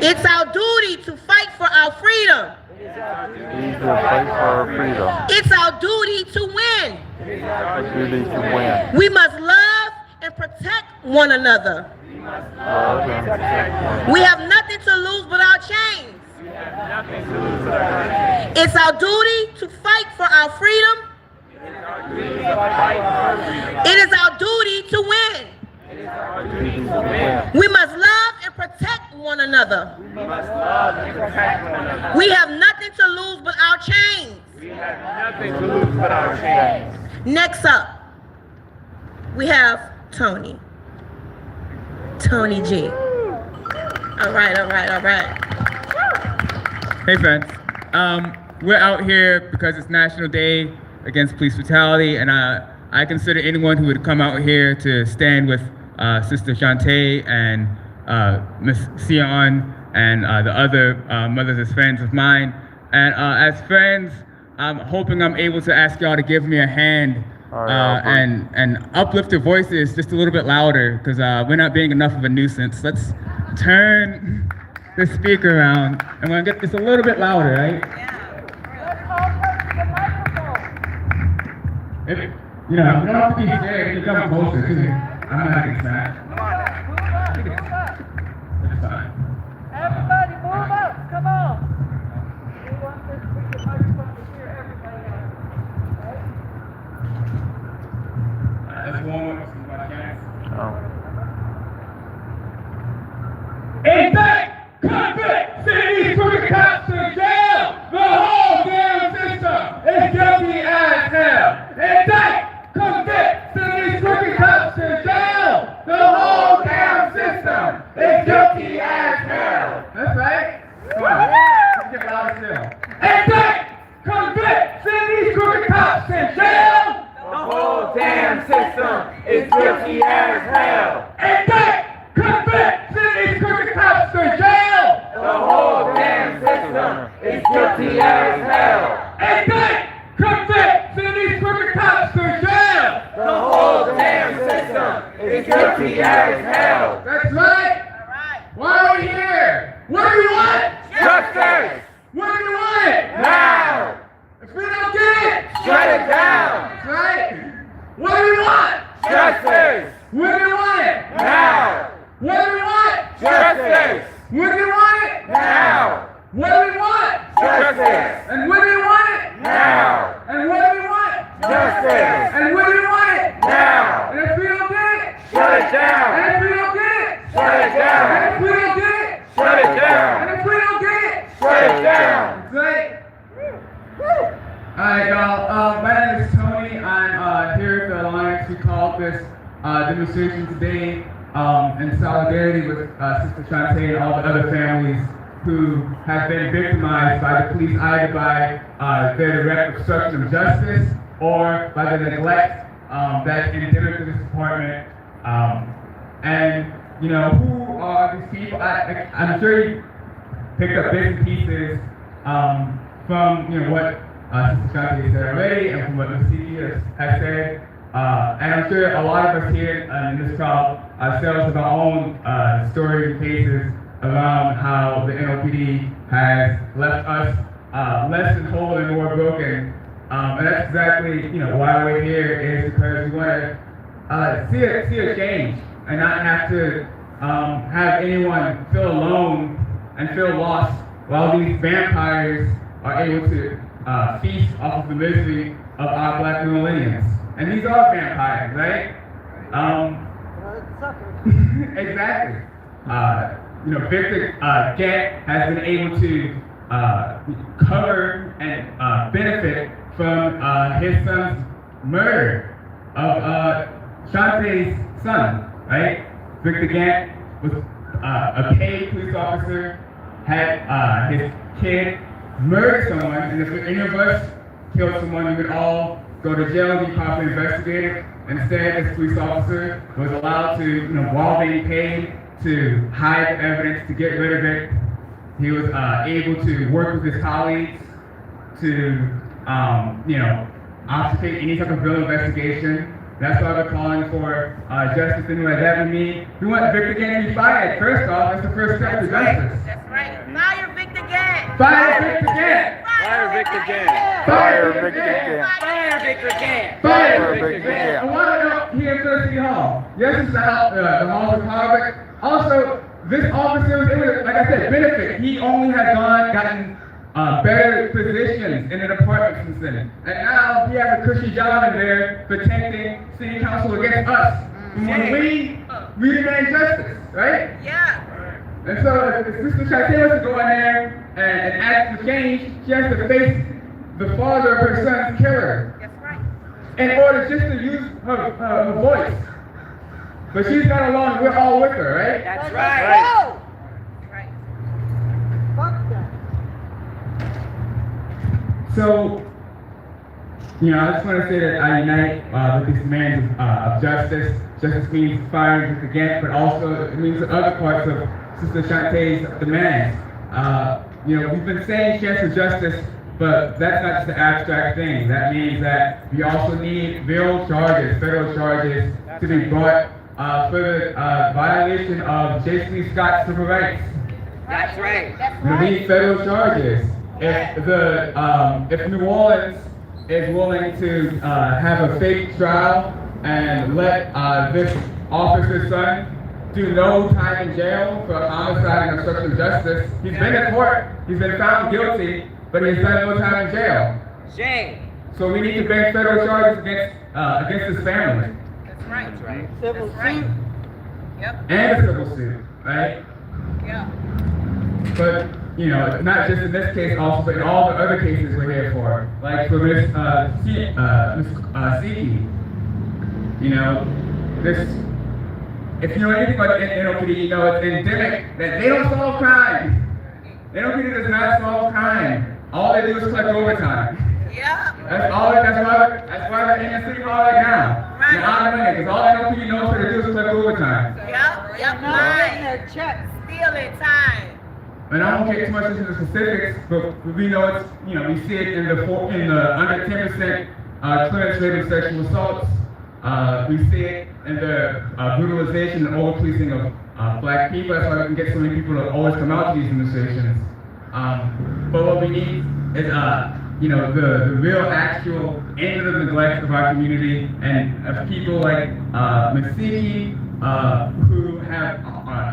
It's our duty to fight for our freedom. We need to fight for our freedom. It's our duty to win. Our duty to win. We must love and protect one another. Love and protect one We have nothing to lose but our chains. It's our duty to fight for our freedom. It is our duty to win. We must love and protect one another. We have nothing to lose but our chains. Next up, we have Tony. Tony G. All right. Hey friends, we're out here because it's National Day Against Police Brutality, and I consider anyone who would come out here to stand with Sister Shantae and Miss Sion and the other mothers as friends of mine. And as friends, I'm hoping I'm able to ask y'all to give me a hand and uplift your voices just a little bit louder, because we're not being enough of a nuisance. Let's turn the speaker around and we're gonna get this a little bit louder, right? If, you know, you don't have to be scared, you can come closer to me. I'm not getting smacked. That's fine. Everybody move up, come on. We want this microphone to hear everybody else. Let's warm up some podcasts. Indict, convict, send these crooked cops to jail. The whole damn system is guilty as hell. Indict, convict, send these crooked cops to jail. The whole damn system is guilty as hell. That's right. Come on. Let's get louder still. Indict, convict, send these crooked cops in jail. The whole damn system is guilty as hell. Indict, convict, send these crooked cops to jail. The whole damn system is guilty as hell. Indict, convict, send these crooked cops to jail. The whole damn system is guilty as hell. That's right. Why are we here? What do we want? Justice! What do we want? Now! If we don't get it, Shut it down! that's right. What do we want? Justice! When do we want it? Now! What do we want? Justice! When do we want it? Now! What do we want? Justice! And when do we want it? Now! And what do we want? Justice! And when do we want it? Now! And if we don't get it? Shut it down! And if we don't get it? Shut it down! And if we don't get it? Shut it And down! if we don't get it? Shut it down! That's right. Alright, y'all. My name is Tony. I'm here at the Alliance. We called this demonstration today in solidarity with Sister Shantae and all the other families who have been victimized by the police either by their direct obstruction of justice or by the neglect that's endemic to this department. And, you know, who are these people? I'm sure you picked up bits and pieces from, you know, what Sister Shantae said already and from what Lucy has said. And I'm sure a lot of us here in this crowd ourselves have our own stories and cases around how the NOPD has left us less than whole and more broken. And that's exactly, you know, why we're here, is because we want to see a change and not have to have anyone feel alone and feel lost while these vampires are able to feast off of the misery of our black millennials. And these are vampires, right? Exactly. You know, Victor Gant has been able to cover and benefit from his son's murder of Shantae's son, right? Victor Gant was a paid police officer, had his kid murder someone, and if any of us killed someone, we would all go to jail and be properly investigated. Instead, this police officer was allowed to, you know, while being paid, to hide the evidence, to get rid of it. He was able to work with his colleagues to, you know, obfuscate any type of real investigation. That's why we're calling for justice. Anyway, that would mean we want Victor Gant to be fired. First off, that's the first step to justice. That's right. Fire Victor Gant. Fire Victor Gant. Fire Victor Gant! Fire Victor Gant! Fire Victor Gant! Fire Victor Victor Gant. Gant. And why not here in Philly City Hall? Yes, it's the Halls of Power, but also this officer was able to, like I said, benefit. He only has gotten better positions in the department since then. And now he has a cushy job in there protecting city council against us. And when we demand justice, right? Yeah. And so if Sister Shantae was to go in there and act for change, she has to face the father of her son's killer That's right. in order just to use her voice. But she's not alone, we're all with her, right? That's right! Right. So, you know, I just want to say that I unite with these demands of justice. Justice means firing Victor Gant, but also it means other parts of Sister Shantae's demands. You know, we've been saying chance for justice, but that's not just an abstract thing. That means that we also need real charges, federal charges, to be brought for the violation of Jace Scott's civil rights. That's right! We need federal charges. If New Orleans is willing to have a fake trial and let this officer's son do no time in jail for homicide and obstruction of justice, he's been in court, he's been found guilty, but he's done no time in jail. Shame! So we need to bring federal charges against his family. That's right. That's right. Civil suit. Yep. And a civil suit, right? Yeah. But, you know, not just in this case, also, but in all the other cases we're here for. Like for Miss Siki. You know, this if you know anything about the NOPD, you know it's endemic that they don't solve crime. The NOPD does not solve crime. All they do is collect overtime. Yeah. That's why they're in the city hall right now. They're out of money, because all NOPD knows how to do is collect overtime. Yep. Mine. Stealing time. And I won't get too much into the specifics, but we know it's, we see it in the under 10% clearance rate of sexual assaults. We see it in the brutalization and over-policing of black people. That's why we can get so many people to always come out to these demonstrations. But what we need is, the real actual end of the neglect of our community and of people like Masiki, who have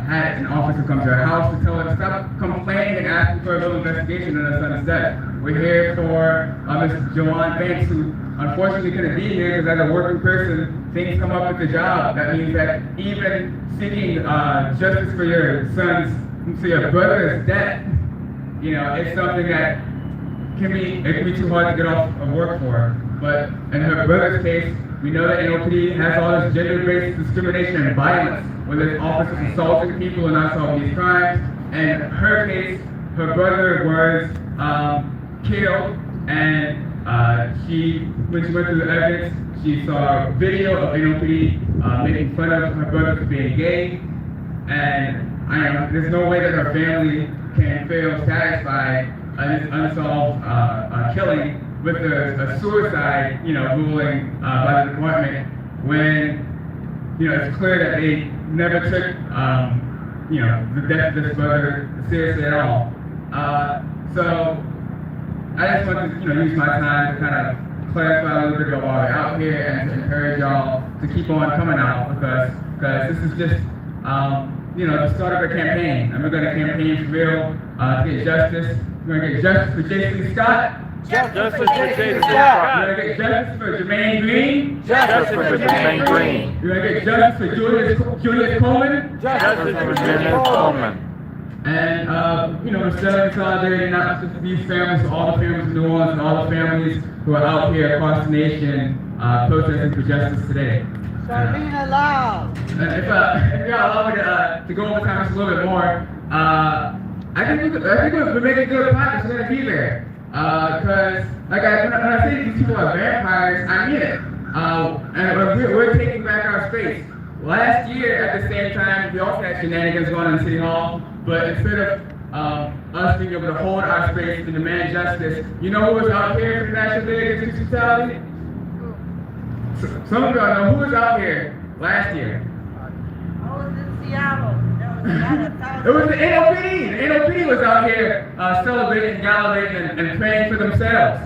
had an officer come to our house to tell us to stop complaining and asking for a real investigation on our son's death. We're here for Ms. Joanne Banks, who unfortunately couldn't be here because as a working person, things come up with the job. That means that even seeking justice for your brother's death, it's something that can be too hard to get off of work for. But in her brother's case, we know that NOPD has all this gender-based discrimination and violence, whether it's officers assaulting people and not solving these crimes. And in her case, her brother was killed, and when she went through the evidence, she saw a video of NOPD making fun of her brother for being gay, and there's no way that her family can feel satisfied this unsolved killing with a suicide, ruling by the department when, it's clear that they never took, the death of this brother seriously at all. So I just want to, use my time to kind of clarify a little bit about why we're out here and to encourage y'all to keep on coming out with us, because this is just, the start of a campaign, and we're going to campaign for real to get justice. We're going to get justice for Jace Scott. Justice for Jace Scott. We're going to get justice for Jermaine Green. Justice for Jermaine Green. We're going to get justice for Junious Coleman. Justice for Junious Coleman. And, we're selling solidarity not just for these families, but all the families in New Orleans and all the families who are out here across the nation protesting for justice today. Charlene loud. If y'all allow me to go over time just a little bit more, I think we're making good progress. We're going to be there. Because, when I say these people are vampires, I mean it. And we're taking back our space. Last year, at the same time, we also had shenanigans going on in City Hall, but instead of us being able to hold our space and demand justice, you know who was out here for the National Day Against Police Brutality? Some of y'all know who was out here last year. I was in Seattle. It was the NOPD. The NOPD was out here celebrating, gallivanting, and praying for themselves.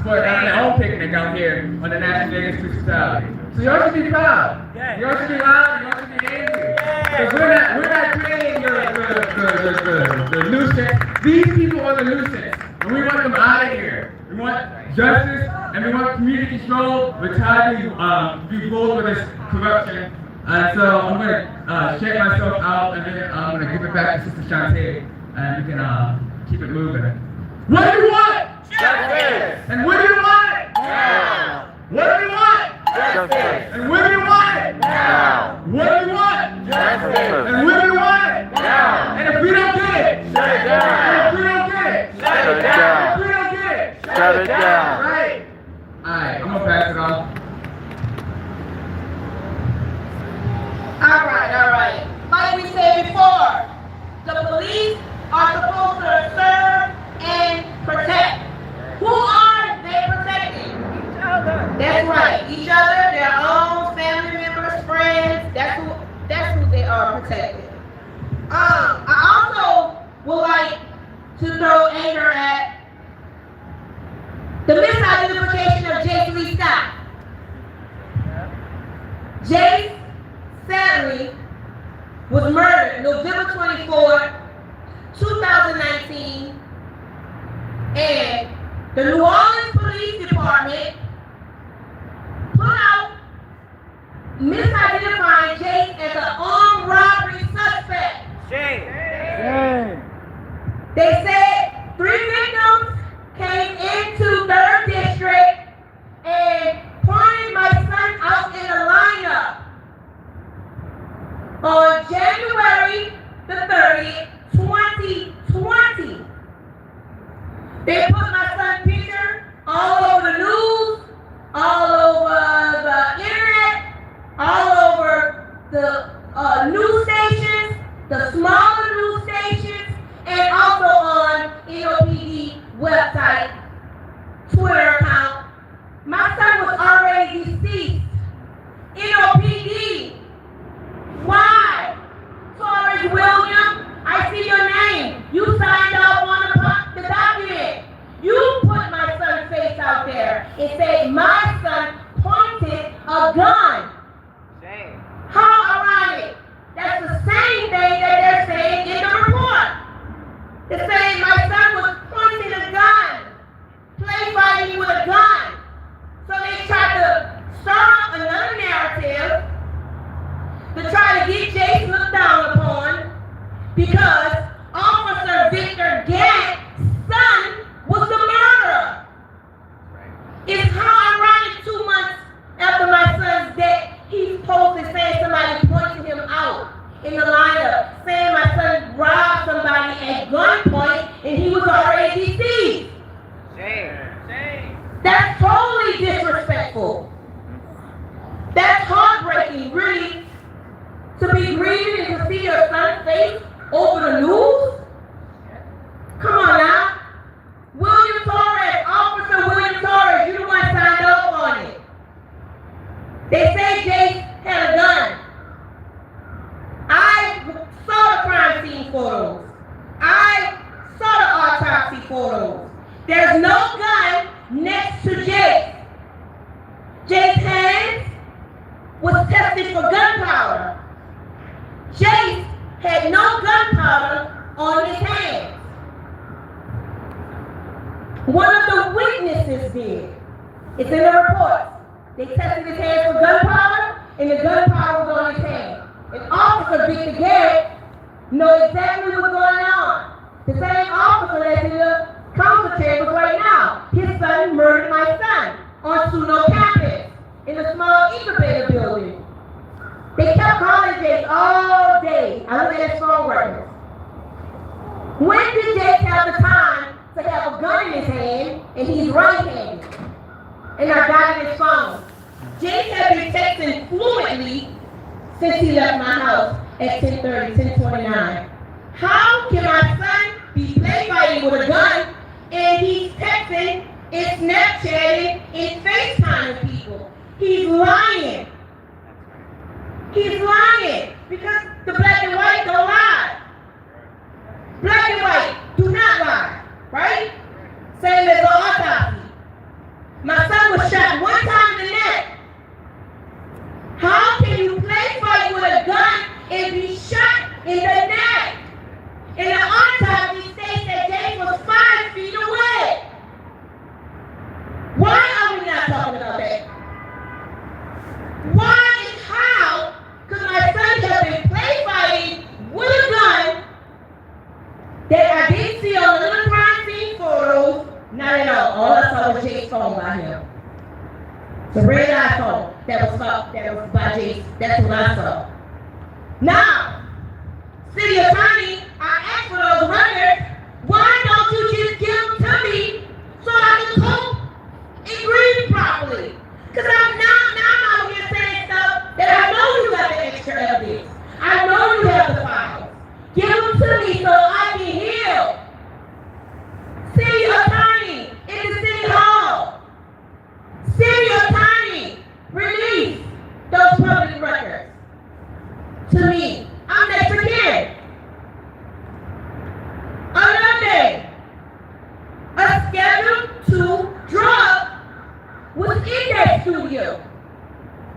For their own picnic out here on the National Day Against Police Brutality. So y'all should be proud. Y'all should be loud. Y'all should be angry. Because we're not creating the nuisance. These people are the nuisance, and we want them out of here. We want justice, and we want community control. We're tired of be ruled with this corruption. And so I'm going to check myself out, and then I'm going to give it back to Sister Shantae, and we can keep it moving. What do you want? Justice! And what do you want? Now! What do you want? Justice! And what do you want? Now! What do you want? Justice! And what do you want? Now! And if we don't get it, Shut it down! and if we don't get it, Shut it if down! we don't get it, Shut it down. right? Alright, I'm gonna pass it off. All right. Like we said before, the police are supposed to serve and protect. Who are they protecting? Each other. That's right, each other, their own family members, friends. That's who they are protecting. I also would like to throw anger at the misidentification of Jace Lee Scott. Jace sadly was murdered November 24, 2019, and the New Orleans Police Department put out misidentifying Jace as an armed robbery suspect. Shame! They said 3 victims came into 3rd District and pointed my son out in a lineup. NOPD website, Twitter account. My son was already deceased. NOPD. Why? Torres William, I see your name. You signed off on the document. You put my son's face out there and said my son pointed a gun. Shame. How ironic. That's the same thing that they're saying in the report. They're saying my son was pointing a gun, play fighting with a gun. So they tried to start up another narrative to try to get Jace looked down upon because Officer Victor Gantt's son was the murderer. It's how ironic 2 months after my son's death, he's posted saying somebody pointed him out in the lineup, saying my son robbed somebody at gunpoint and he was already deceased. Shame. Shame. That's totally disrespectful. That's heartbreaking, really, to be grieving and to see your son's face over the news. Come on now. William Torres, Officer William Torres, you the one signed off on it. They say Jace had a gun. I saw the crime scene photos. I saw the autopsy photos. There's no gun next to Jace. Jace's hands was tested for gunpowder. Jace had no gunpowder on his hands. One of the witnesses did. It's in the report. They tested his hands for gunpowder, and the gunpowder was on his hand. And Officer Victor Garrett knows exactly what's going on. The same officer that's in the council chambers right now. His son murdered my son on Suno campus in a small incubator building. They kept calling Jace all day. I looked at his phone records. When did Jace have the time to have a gun in his hand and he's right-handed? And I got his phone. Jace has been texting fluently since he left my house at 10:30, 10:29. How can my son be play fighting with a gun and he's texting and Snapchatting and FaceTiming people? He's lying. He's lying because the black and white don't lie. Black and white do not lie, right? Same as the autopsy. My son was shot one time in the neck. How can you play fight with a gun and be shot in the neck? And the autopsy states that Jace was 5 feet away. Why are we not talking about that? Why and how could my son have been play fighting with a gun that I didn't see on the little crime scene photos? Not at all. All I saw was Jace's phone by him. The red iPhone that was by Jace. That's what I saw. Now, city attorney, I asked for those records. Why don't you just give them to me so I can cope and grieve properly? Because I'm out here saying stuff that I know you got the extra evidence. I know you have the files. Give them to me so I can heal. City attorney in the city hall. City attorney, release those public records to me. I'm next again. Another day, a Schedule 2 drug was in that studio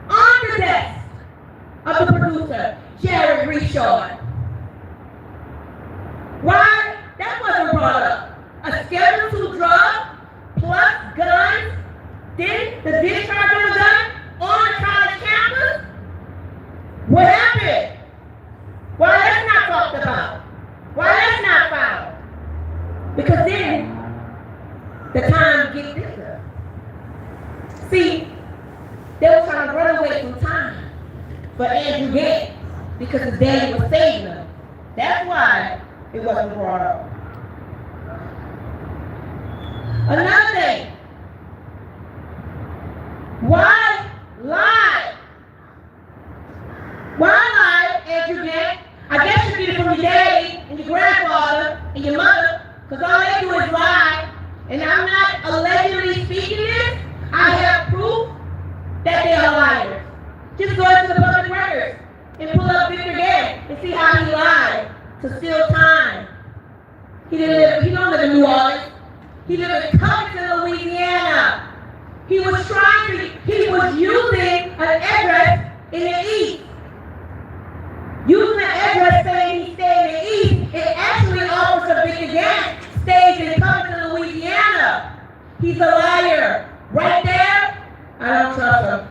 on the desk of the producer, Jared Richard. Why? That wasn't brought up. A Schedule 2 drug plus guns, then the discharge of a gun on the college campus? What happened? Why that's not talked about? Why that's not filed? Because then the time gets bigger. See, they were trying to run away from time for Andrew Gantt because his daddy was saving him. That's why it wasn't brought up. Another thing. Why lie? Why lie, Andrew Gantt? I guess you get it from your daddy and your grandfather and your mother, because all they they do is lie, and I'm not allegedly speaking this. I have proof that they are liars. Just go into the public records and pull up Victor Gay and see how he lied to steal time. He don't live in New Orleans. He lived in Covington, Louisiana. He was using an address in the East. Using an address saying he stayed in the East, and actually Officer Victor Gay stays in Covington, Louisiana. He's a liar. Right there, I don't trust him.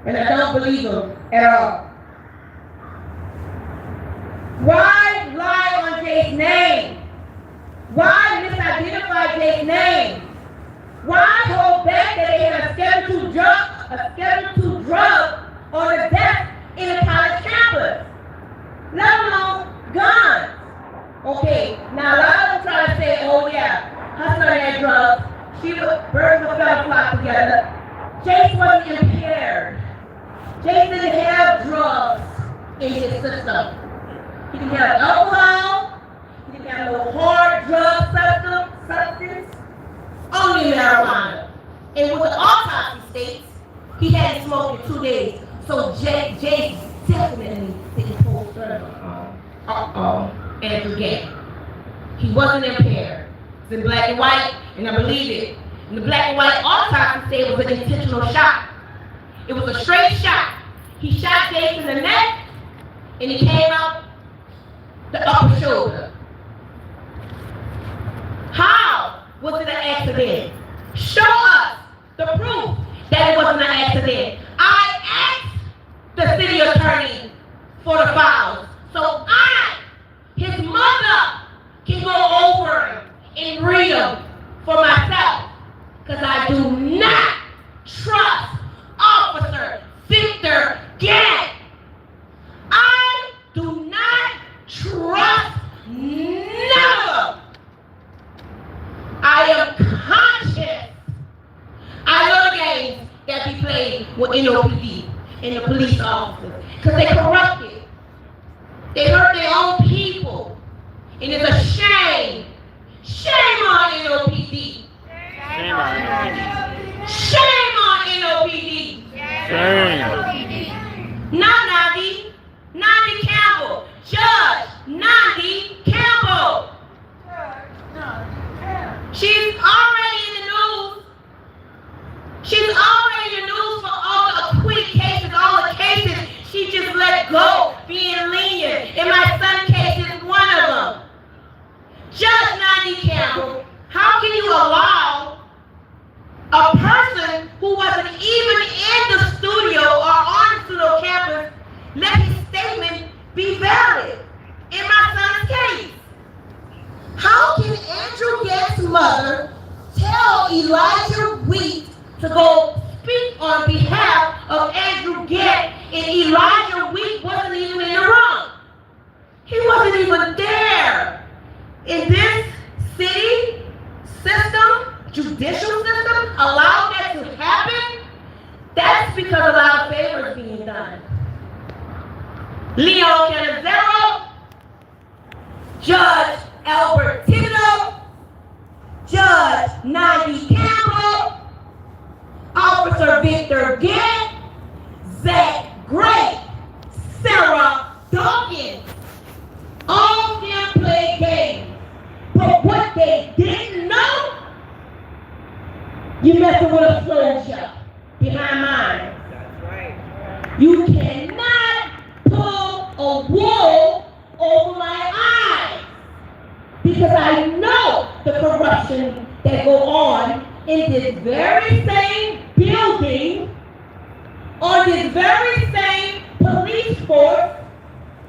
And I don't believe him at all. Why lie on Jace's name? Why misidentify Jace's name? Why hold back that they had a Schedule II drug on the desk in a college campus? Let alone guns. Okay, now a lot of them try to say, oh yeah, her son had drugs. Birds were fell flock together. Jace wasn't impaired. Jace didn't have drugs in his system. He didn't have alcohol. He didn't have no hard drug substance. Only marijuana. And with the autopsy states, he hadn't smoked in 2 days. So Jace definitely didn't pull Andrew Gay. He wasn't impaired. It's in black and white, and I believe it. And the black and white autopsy said it was an intentional shot. It was a straight shot. He shot Jace in the neck, and he came out the upper shoulder. How was it an accident? Show us the proof that it wasn't an accident. I asked the city attorney for the files, so his mother, can go over and read them for myself, because I do not trust Officer Victor Gay. I do not trust never. I am conscious. I know the games that be played with NOPD and the police officers, because they corrupted. They hurt their own people. And it's a shame. Shame on NOPD. Shame on NOPD. Shame on NOPD. Shame. Not Nandi Campbell. Judge Nandi Campbell. She's already in the news. She's already in the news for all the acquitted cases, all the cases she just let go, being lenient. And my son's case is one of them. Judge Nandi Campbell, how can you allow a person who wasn't even in the studio or on the studio campus let his statement be valid in my son's case? How can Andrew Gate's mother tell Elijah Wheat to go speak on behalf of Andrew Gate, and Elijah Wheat wasn't even in the room? He wasn't even there. In this city system, judicial system, allow that to happen? That's because a lot of favors being done. Leo Canizero, Judge Albert Thibodeau, Judge Nandi Campbell, Officer Victor Gay, Zach Gray, Sarah Dawkins, all of them play games. But what they didn't know, you messing with a soldier behind mine. That's right. You cannot pull a wool over my eyes, because I know the corruption that go on in this very same building, on this very same police force.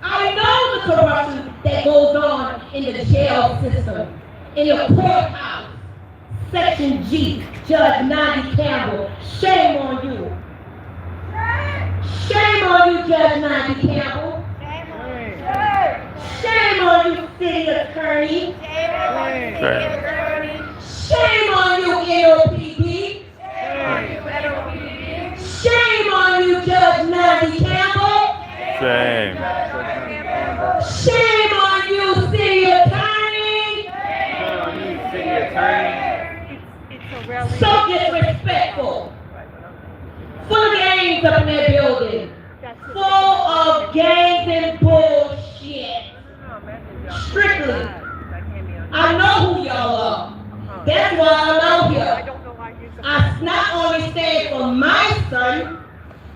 I know the corruption that goes on in the jail system, in the courthouse. Section G, Judge Nandi Campbell, shame on you. Shame on you, Judge Nandi Campbell. Shame on you, city attorney. Shame on you, NOPD. Shame on you, Judge Nandi Campbell. Shame. Shame on you, city attorney. gangs up in that building. Full of gangs and bullshit. Strictly. I know who y'all are. That's why I'm out here. I not only stand for my son,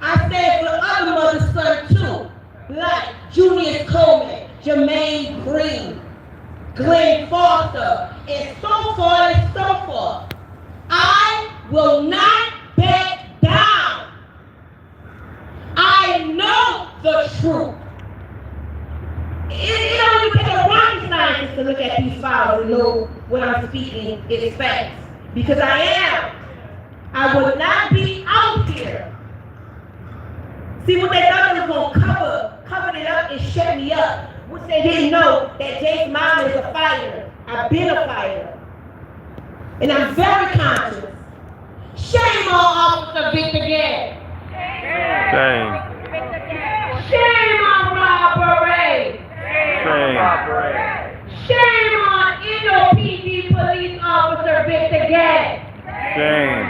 I stand for other mothers' sons too. Like Junious Coleman, Jermaine Green, Glenn Foster, and so forth and so forth. I will not back down. I know the truth. It only takes a rocket scientist to look at these files and know what I'm speaking is facts. Because I am. I would not be out here. See, what they thought they was gonna cover it up and shut me up. Which they didn't know that Jace's mom is a fighter. I've been a fighter. And I'm very conscious. Shame on Officer Victor Gad. Shame. Shame on robbery. Shame. Shame on NOPD police officer Victor Gad. Shame.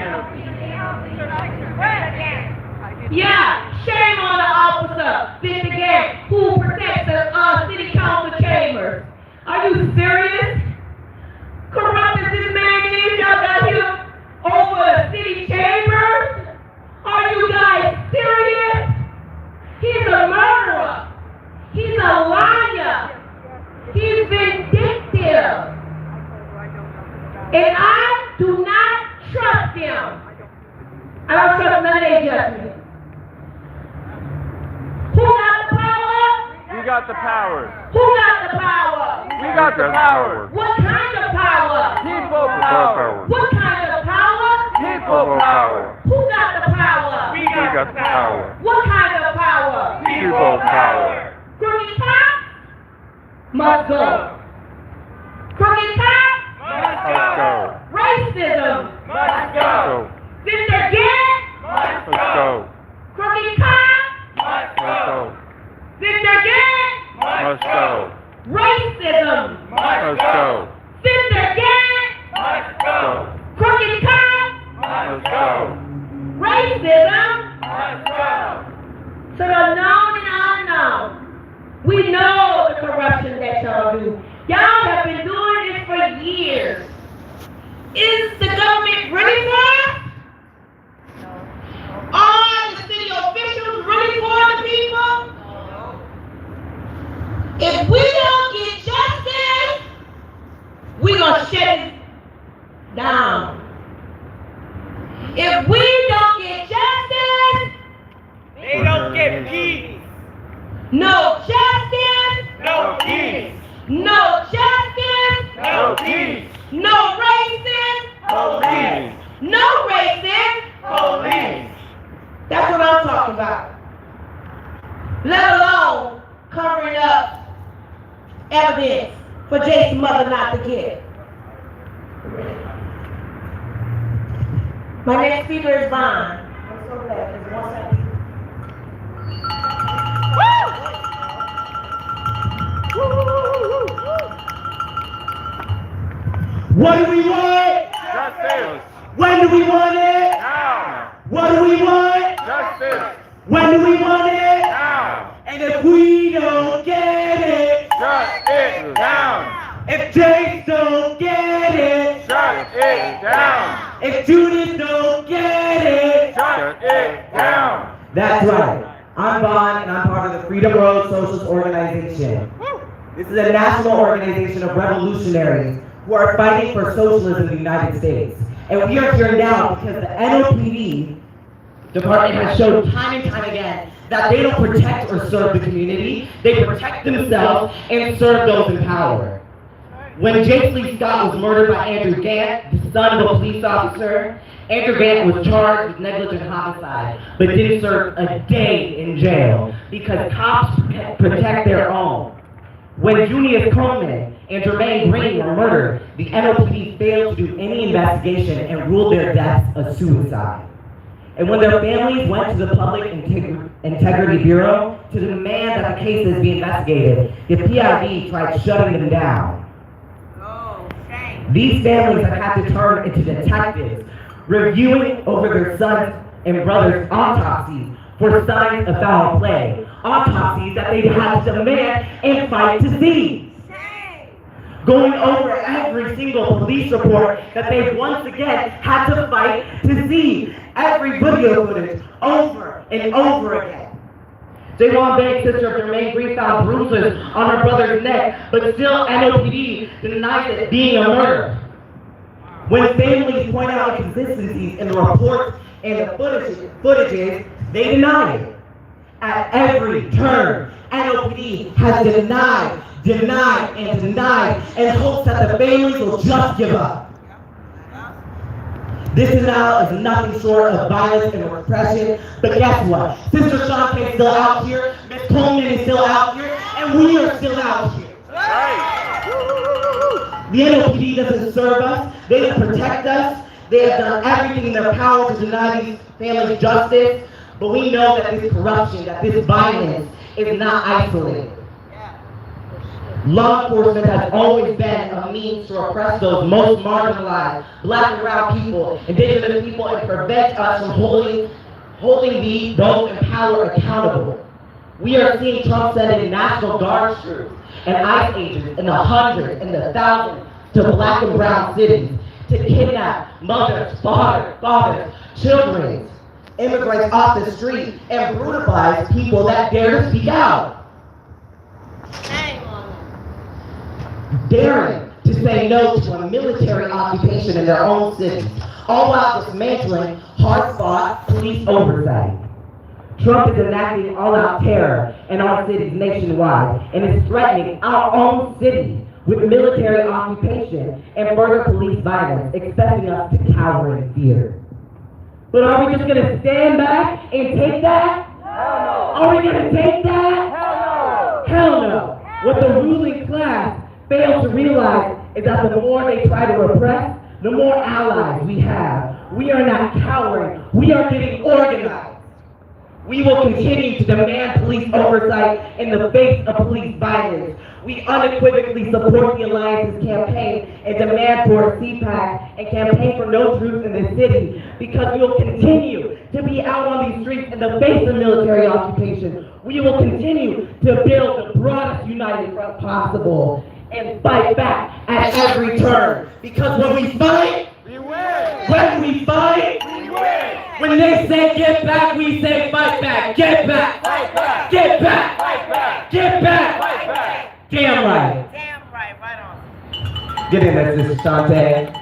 Yeah, shame on the officer Victor Gad who protects the city council chambers. Are you serious? Corrupt as this man is, y'all got him over the city chambers? Are you guys serious? He's a murderer. He's a liar. He's vindictive. And I do not trust him. I don't trust none of their judgment. Who got the power? We got the power. Who got the power? We got the power. What kind of power? People power. What kind of power? People power. Who got the power? We got the power. What kind of power? People power. Crooked cops must go. Crooked cops Let's go. racism Let's go. Victor Gad Let's go. crooked cops Let's go. Victor Gad Let's go. racism Let's go. Victor Gad Let's go. crooked cops Let's go. racism Let's go. to the known and unknown. We know the corruption that y'all do. Y'all have been doing this for years. Is the government really for us? Are the city officials really for the people? If we don't get justice, we're going to shut it down. If we don't get justice, They don't get peace. no justice, No peace. no justice, No peace. no racist, Police. no racist. Police. That's what I'm talking about. Let alone covering up evidence for Jace's mother not to get it. My next speaker is Vaughn. I'm so glad. There's one second. What do we want? Justice. When do we want it? Now. What do we want? Justice. When do we want it? Now. And if we don't get it, Shut it down. if Jace don't get it, Shut it down. if Judith don't get it, Shut it down. That's right. I'm Vaughn, and I'm part of the Freedom Road Socialist Organization. This is a national organization of revolutionaries who are fighting for socialism in the United States. And we are here now because the NOPD department has shown time and time again that they don't protect or serve the community. They protect themselves and serve those in power. When Jace Lee Scott was murdered by Andrew Gant, the son of a police officer, Andrew Gant was charged with negligent homicide, but didn't serve a day in jail because cops protect their own. When Junious Coleman and Jermaine Green were murdered, the NOPD failed to do any investigation and ruled their deaths a suicide. And when their families went to the Public Integrity Bureau to demand that the cases be investigated, the PID tried shutting them down. These families have had to turn into detectives, reviewing over their sons and brothers' autopsies for signs of foul play, autopsies that they had to demand and fight to see. Going over every single police report that they once again had to fight to see. Every video footage over and over again. Javon Banks' sister Jermaine Green found bruises on her brother's neck, but still NOPD denied it being a murder. When families point out inconsistencies in the reports and the footages, they deny it. At every turn, NOPD has denied, and hopes that the families will just give up. This is nothing short of violence and repression, but guess what? Sister Shante is still out here, Miss Coleman is still out here, and we are still out here. The NOPD doesn't serve us, they don't protect us, they have done everything in their power to deny these families justice, but we know that this corruption, that this violence is not isolated. Law enforcement has always been a means to oppress those most marginalized, black and brown people, indigenous people, and prevent us from holding those in power accountable. We are seeing Trump sending National Guard troops and ICE agents in the hundreds and the thousands to black and brown cities to kidnap mothers, fathers, children, immigrants off the street, and brutalize people that dare to speak out. Daring to say no to a military occupation in their own cities, all while dismantling hard-fought police oversight. Trump is enacting all-out terror in our cities nationwide and is threatening our own city with military occupation and further police violence, expecting us to cower in fear. But are we just going to stand back and take that? Hell no. Are we going to take that? Hell no. Hell no. What the ruling class fails to realize is that the more they try to repress, the more allies we have. We are not cowering. We are getting organized. We will continue to demand police oversight in the face of police violence. We unequivocally support the Alliance's campaign and demand for a CPAC and campaign for no troops in the city because we will continue to be out on these streets in the face of military occupation. We will continue to build the broadest united front possible and fight back at every turn. Because when we fight, we win. When we fight, we win. When they say get back, we say fight back. Get back. Fight back. Get back. Fight back. Get back. Fight back. Damn right. Damn right, right on. Get in there, Sister Shante.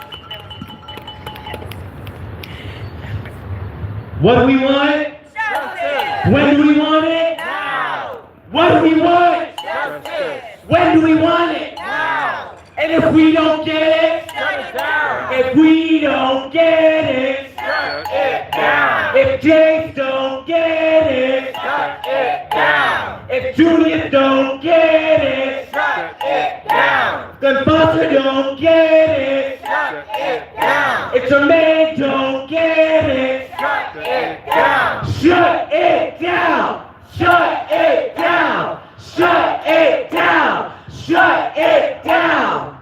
What do we want? Justice. When do we want it? Now. What do we want? Justice. When do we want it? Now. And if we don't get it, Shut it down. if we don't get it, Shut it down. if Jace don't get it, Shut it down. if Junious don't get it, Shut it down. Gunbuster don't get it, Shut it down. if Jermaine don't get it, Shut it down. shut it down, shut it down, shut it down, shut it down.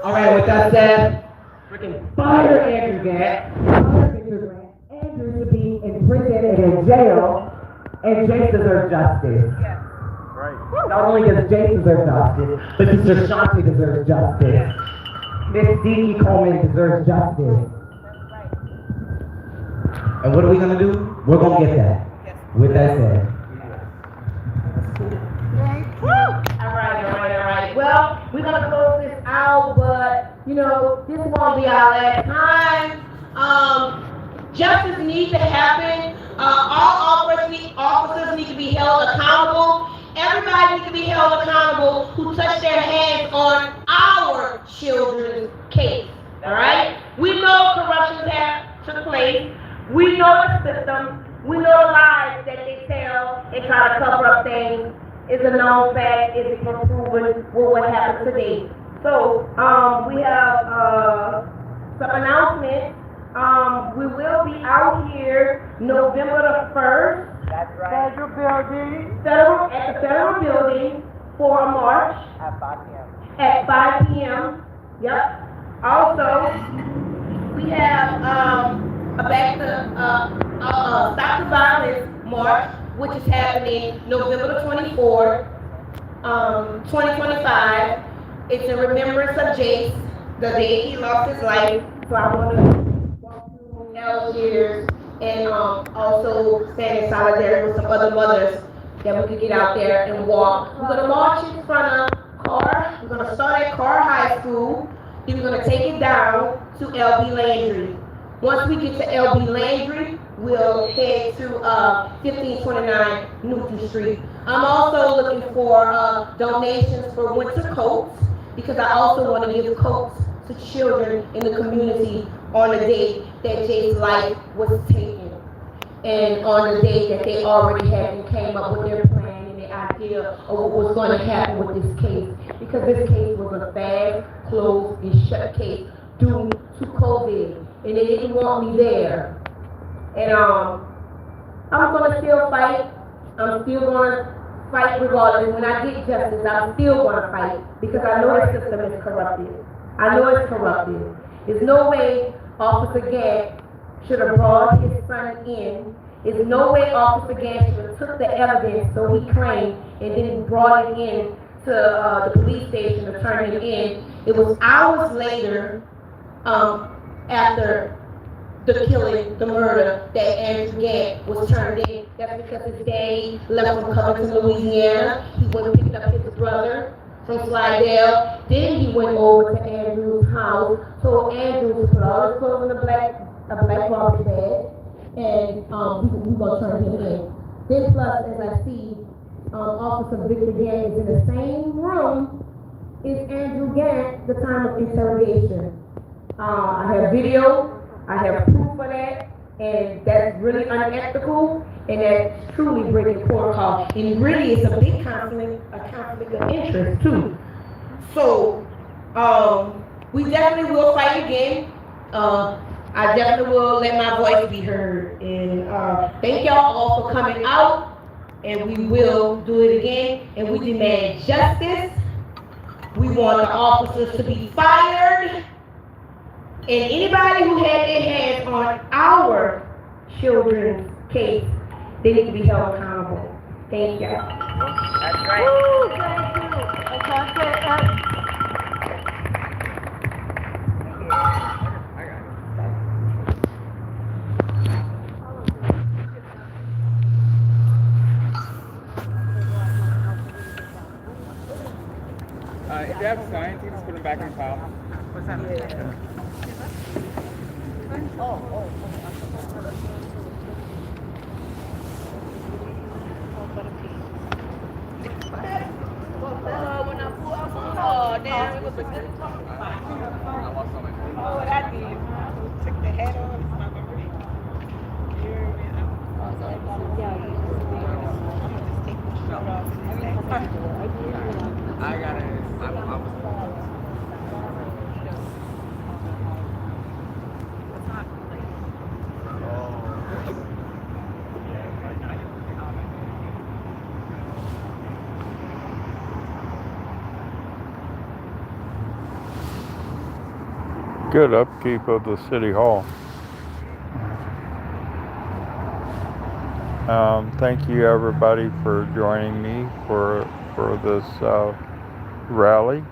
All right, with that said, freaking fire Andrew Grant, fire Victor Grant. Andrew should be in prison and in jail, and Jace deserves justice. Right. Not only does Jace deserve justice, but Sister Shante deserves justice. Miss Junious Coleman deserves justice. And what are we gonna do? We're gonna get that. With that said. All right. Well, we're gonna close this out, but this won't be our last time. Justice needs to happen. All officers need to be held accountable. Everybody needs to be held accountable who touched their hands on our children's case. All right. We know corruption took place. We know the system. We know the lies that they tell and try to cover up things. Is a known fact. Is it proven with what happened today? So we have some announcements. We will be out here November the 1st. That's right. Federal building. At the federal building for a march. At 5 p.m. At 5 p.m. Yep. Also, we have a Stop the Violence March, which is happening November 24th, 2025. It's in remembrance of Jace, the day he lost his life. So I want to walk through Algiers and also stand in solidarity with some other mothers that we could get out there and walk. We're gonna march in front of Carr. We're gonna start at Carr High School. Then we're gonna take it down to LB Landry. Once we get to LB Landry, we'll head to 1529 Newton Street. I'm also looking for donations for winter coats because I also want to give coats to children in the community on the day that Jace's life was taken, and on the day that they already had and came up with their plan and their idea of what was going to happen with this case, because this case was a fast, closed, and shut case due to COVID, and they didn't want me there. And I'm gonna still fight. I'm still gonna fight regardless. When I get justice, I'm still gonna fight because I know the system is corrupted. I know it's corrupted. There's no way Officer Gadd should have brought his son in. There's no way Officer Gadd should have took the evidence, so he claimed, and then brought it in to the police station to turn him in. It was hours later, after the killing, the murder, that Andrew Gadd was turned in. That's because his daddy left from Covington, Louisiana. He went and picked up his brother from Slidell. Then he went over to Andrew's house. So Andrew put all his clothes in a black garbage bag, and we gonna turn him in. Then plus, as I see, Officer Victor Gadd is in the same room as Andrew Gadd the time of interrogation. I have video, I have proof of that, and that's really unethical, and that's truly breaking protocol. And really, it's a big conflict of interest too. So, we definitely will fight again. I definitely will let my voice be heard. And thank y'all all for coming out, and we will do it again. And we demand justice. We want the officers to be fired. And anybody who had their hands on our children's case, they need to be held accountable. Thank you. That's right. Woo, thank you. If you have signs, you can just put them back in the file. What's that? Yeah. Oh, damn, it was a good talk. Oh, what I did. Took the head off. I got it. Good upkeep of the city hall. Thank you everybody for joining me for this rally,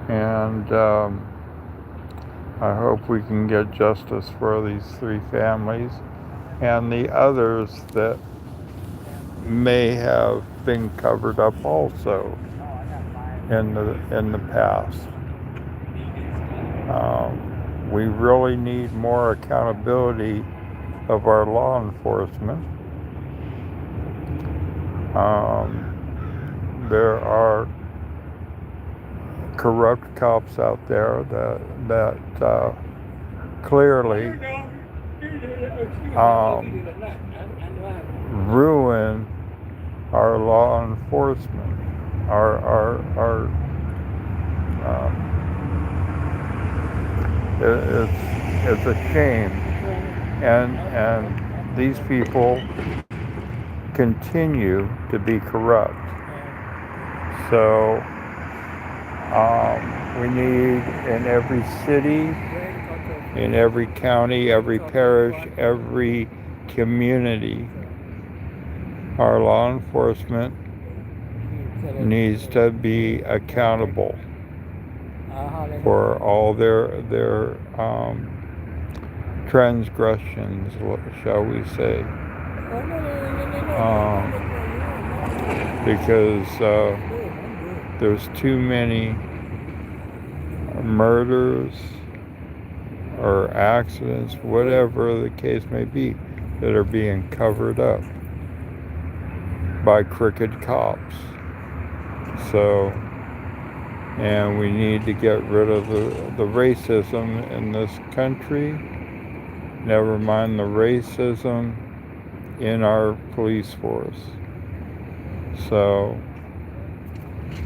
and I hope we can get justice for these three families and the others that may have been covered up also in the past. We really need more accountability of our law enforcement. There are corrupt cops out there that clearly ruin our law enforcement, it's a shame, and these people continue to be corrupt. So we need in every city, in every county, every parish, every community Our law enforcement needs to be accountable for all their transgressions, shall we say. Because there's too many murders or accidents, whatever the case may be, that are being covered up by crooked cops. So, and we need to get rid of the racism in this country, never mind the racism in our police force. So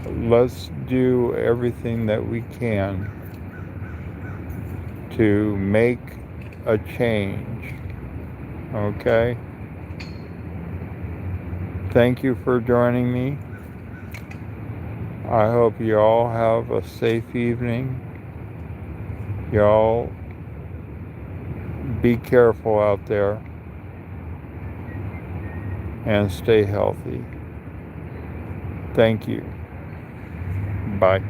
let's do everything that we can to make a change, okay? Thank you for joining me. I hope you all have a safe evening. Y'all be careful out there and stay healthy. Thank you. Bye.